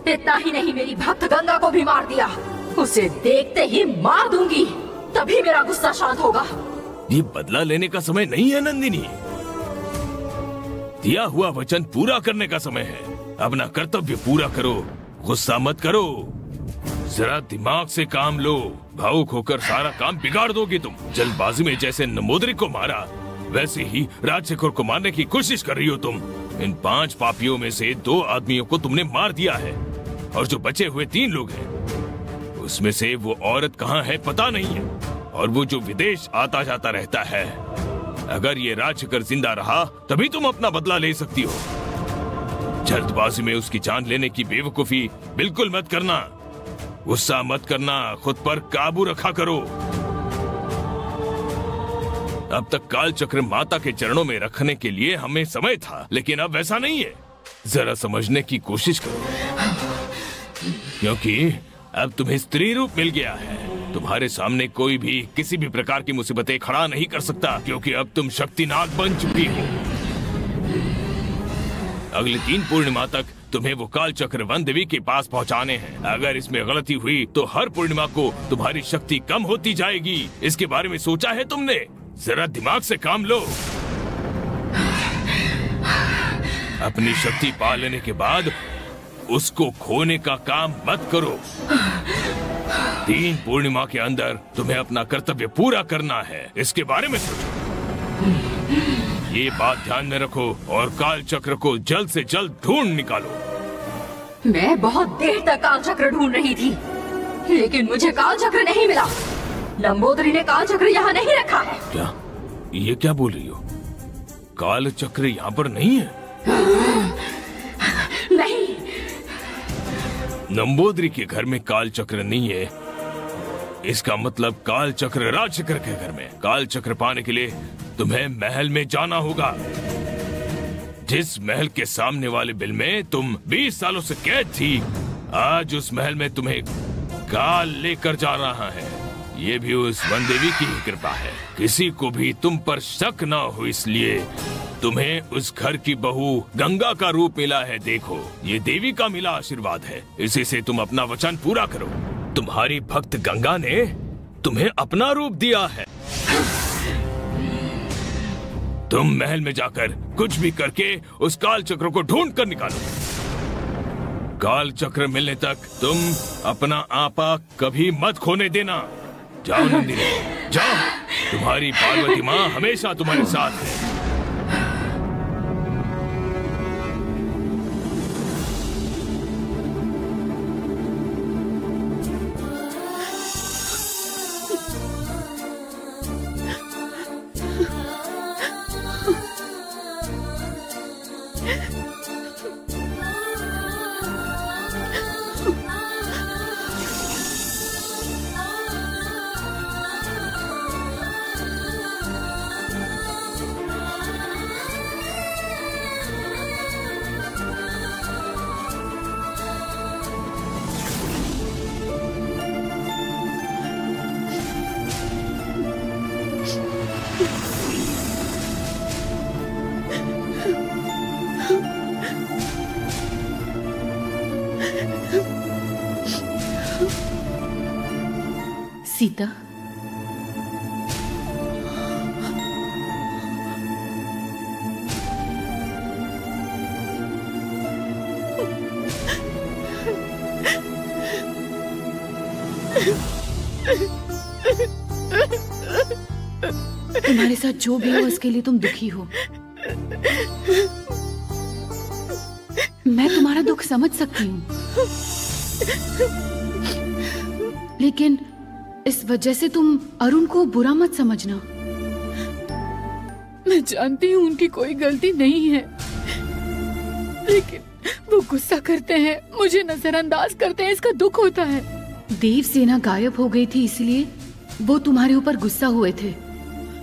इतना ही नहीं, मेरी भक्त गंगा को भी मार दिया। उसे देखते ही मार दूंगी, तभी मेरा गुस्सा शांत होगा। ये बदला लेने का समय नहीं है नंदिनी। दिया हुआ वचन पूरा करने का समय है। अपना कर्तव्य पूरा करो, गुस्सा मत करो। जरा दिमाग से काम लो। भावुक होकर सारा काम बिगाड़ दोगे तुम। जल्दबाजी में जैसे नंबोदरी को मारा वैसे ही राजशेखर को मारने की कोशिश कर रही हो तुम। इन 5 पापियों में से 2 आदमियों को तुमने मार दिया है और जो बचे हुए 3 लोग हैं उसमें से वो औरत कहाँ है पता नहीं है, और वो जो विदेश आता जाता रहता है। अगर ये राजशेखर जिंदा रहा तभी तुम अपना बदला ले सकती हो। जल्दबाजी में उसकी जान लेने की बेवकूफी बिल्कुल मत करना। गुस्सा मत करना, खुद पर काबू रखा करो। अब तक काल चक्र माता के चरणों में रखने के लिए हमें समय था, लेकिन अब वैसा नहीं है। जरा समझने की कोशिश करो, क्योंकि अब तुम्हें स्त्री रूप मिल गया है। तुम्हारे सामने कोई भी किसी भी प्रकार की मुसीबतें खड़ा नहीं कर सकता, क्योंकि अब तुम शक्ति नाग बन चुकी हो। अगली 3 पूर्णिमा तक तुम्हें वो काल चक्र वन देवी के पास पहुंचाने हैं। अगर इसमें गलती हुई तो हर पूर्णिमा को तुम्हारी शक्ति कम होती जाएगी। इसके बारे में सोचा है तुमने? जरा दिमाग से काम लो। अपनी शक्ति पा लेने के बाद उसको खोने का काम मत करो। 3 पूर्णिमा के अंदर तुम्हें अपना कर्तव्य पूरा करना है। इसके बारे में सोचो। ये बात ध्यान में रखो और काल चक्र को जल्द से जल्द ढूंढ निकालो। मैं बहुत देर तक काल चक्र ढूंढ रही थी, लेकिन मुझे काल चक्र नहीं मिला। लंबोदरी ने काल चक्र यहाँ नहीं रखा है। क्या? ये क्या बोल रही हो? काल चक्र यहाँ पर नहीं है? नहीं। नंबोदरी के घर में काल चक्र नहीं है, इसका मतलब काल चक्र राजशेखर के घर में। काल चक्र पाने के लिए तुम्हें महल में जाना होगा। जिस महल के सामने वाले बिल में तुम 20 सालों से कैद थी, आज उस महल में तुम्हें काल लेकर जा रहा है। ये भी उस वन देवी की ही कृपा है। किसी को भी तुम पर शक ना हो, इसलिए तुम्हें उस घर की बहू गंगा का रूप मिला है। देखो, ये देवी का मिला आशीर्वाद है। इसी से तुम अपना वचन पूरा करो। तुम्हारी भक्त गंगा ने तुम्हें अपना रूप दिया है। तुम महल में जाकर कुछ भी करके उस काल चक्र को ढूंढ कर निकालो। काल चक्र मिलने तक तुम अपना आपा कभी मत खोने देना। जाओ नंदिनी, जाओ, तुम्हारी पार्वती माँ हमेशा तुम्हारे साथ है। सीता, तुम्हारे साथ जो भी हो उसके लिए तुम दुखी हो। मैं तुम्हारा दुख समझ सकती हूँ, लेकिन इस वजह से तुम अरुण को बुरा मत समझना। मैं जानती हूँ उनकी कोई गलती नहीं है, लेकिन वो गुस्सा करते हैं, मुझे नजरअंदाज करते हैं, इसका दुख होता है। देवसेना गायब हो गई थी, इसलिए वो तुम्हारे ऊपर गुस्सा हुए थे।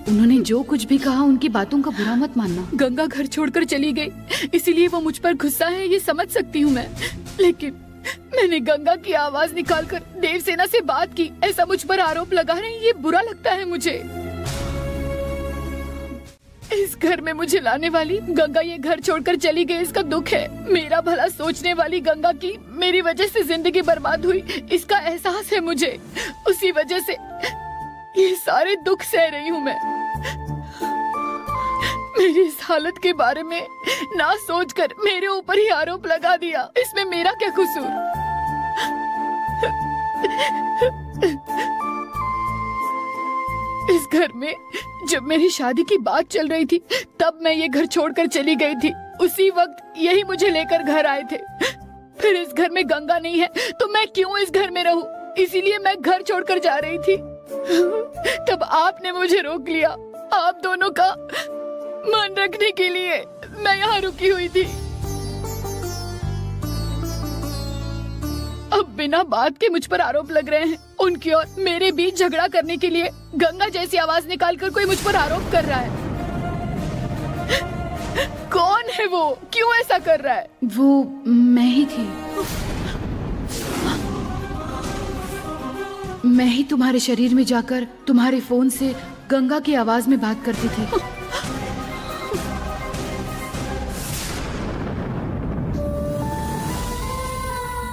उन्होंने जो कुछ भी कहा उनकी बातों का बुरा मत मानना। गंगा घर छोड़कर चली गई, इसीलिए वो मुझ पर गुस्सा है, ये समझ सकती हूँ मैं। लेकिन मैंने गंगा की आवाज निकालकर देवसेना से बात की, ऐसा मुझ पर आरोप लगा रहे हैं, ये बुरा लगता है मुझे। इस घर में मुझे लाने वाली गंगा ये घर छोड़कर चली गई, इसका दुख है। मेरा भला सोचने वाली गंगा की मेरी वजह से जिंदगी बर्बाद हुई, इसका एहसास है मुझे। उसी वजह से ये सारे दुख सह रही हूँ मैं। मेरी इस हालत के बारे में ना सोचकर मेरे ऊपर ही आरोप लगा दिया, इसमें मेरा क्या कसूर? इस घर में जब मेरी शादी की बात चल रही थी, तब मैं ये घर छोड़कर चली गई थी। उसी वक्त यही मुझे लेकर घर आए थे। फिर इस घर में गंगा नहीं है तो मैं क्यों इस घर में रहूं? इसीलिए मैं घर छोड़कर जा रही थी। तब आपने मुझे रोक लिया। आप दोनों का मन रखने के लिए मैं यहाँ रुकी हुई थी। अब बिना बात के मुझ पर आरोप लग रहे हैं। उनकी और मेरे बीच झगड़ा करने के लिए गंगा जैसी आवाज निकालकर कोई मुझ पर आरोप कर रहा है। कौन है वो? क्यों ऐसा कर रहा है? वो मैं ही थी। मैं ही तुम्हारे शरीर में जाकर तुम्हारे फोन से गंगा की आवाज में बात करती थी।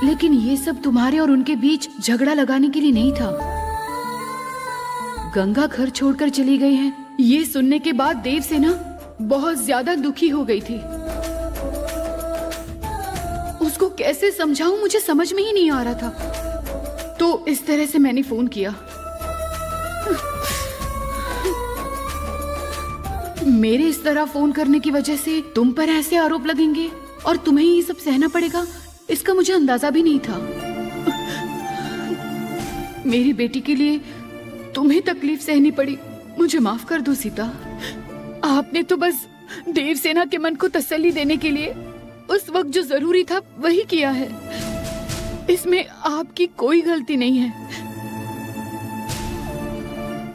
लेकिन ये सब तुम्हारे और उनके बीच झगड़ा लगाने के लिए नहीं था। गंगा घर छोड़कर चली गई है, ये सुनने के बाद देवसेना बहुत ज्यादा दुखी हो गई थी। उसको कैसे समझाऊं मुझे समझ में ही नहीं आ रहा था। तो इस तरह से मैंने फोन किया। मेरे इस तरह फोन करने की वजह से तुम पर ऐसे आरोप लगेंगे और तुम्हें ये सब सहना पड़ेगा, इसका मुझे अंदाजा भी नहीं था। मेरी बेटी के लिए तुम्हें तकलीफ सहनी पड़ी, मुझे माफ कर दो सीता। आपने तो बस देवसेना के मन को तसल्ली देने के लिए उस वक्त जो जरूरी था वही किया है। इसमें आपकी कोई गलती नहीं है।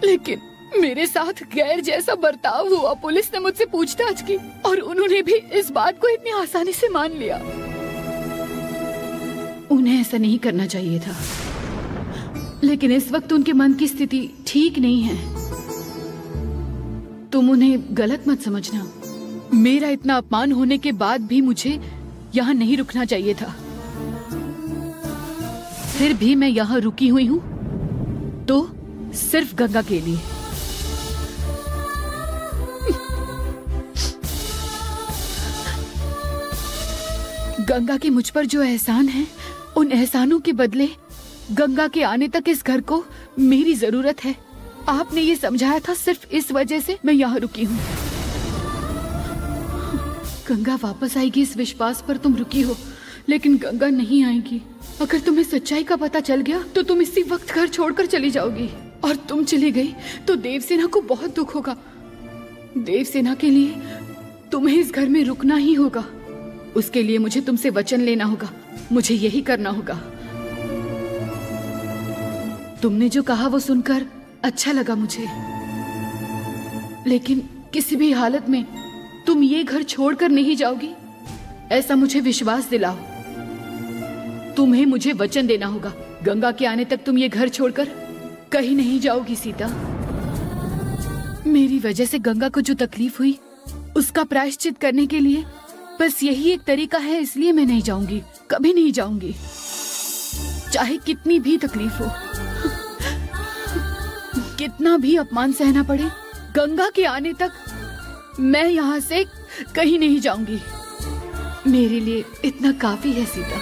लेकिन मेरे साथ गैर जैसा बर्ताव हुआ। पुलिस ने मुझसे पूछताछ की और उन्होंने भी इस बात को इतनी आसानी से मान लिया। उन्हें ऐसा नहीं करना चाहिए था, लेकिन इस वक्त उनके मन की स्थिति ठीक नहीं है। तुम उन्हें गलत मत समझना। मेरा इतना अपमान होने के बाद भी मुझे यहाँ नहीं रुकना चाहिए था। फिर भी मैं यहाँ रुकी हुई हूँ तो सिर्फ गंगा के लिए। गंगा के मुझ पर जो एहसान है, उन एहसानों के बदले गंगा के आने तक इस घर को मेरी जरूरत है। आपने ये समझाया था, सिर्फ इस वजह से मैं यहाँ रुकी हूँ। गंगा वापस आएगी इस विश्वास पर तुम रुकी हो, लेकिन गंगा नहीं आएगी। अगर तुम्हें सच्चाई का पता चल गया तो तुम इसी वक्त घर छोड़कर चली जाओगी, और तुम चली गई तो देवसेना को बहुत दुख होगा। देवसेना के लिए तुम्हें इस घर में रुकना ही होगा। उसके लिए मुझे तुमसे वचन लेना होगा, मुझे यही करना होगा। तुमने जो कहा वो सुनकर अच्छा लगा मुझे, लेकिन किसी भी हालत में तुम ये घर छोड़कर नहीं जाओगी, ऐसा मुझे विश्वास दिलाओ। तुम्हें मुझे वचन देना होगा, गंगा के आने तक तुम ये घर छोड़कर कहीं नहीं जाओगी सीता। मेरी वजह से गंगा को जो तकलीफ हुई उसका प्रायश्चित करने के लिए बस यही एक तरीका है, इसलिए मैं नहीं जाऊंगी, कभी नहीं जाऊंगी, चाहे कितनी भी तकलीफ हो, कितना भी अपमान सहना पड़े। गंगा के आने तक मैं यहाँ से कहीं नहीं जाऊंगी। मेरे लिए इतना काफी है सीता।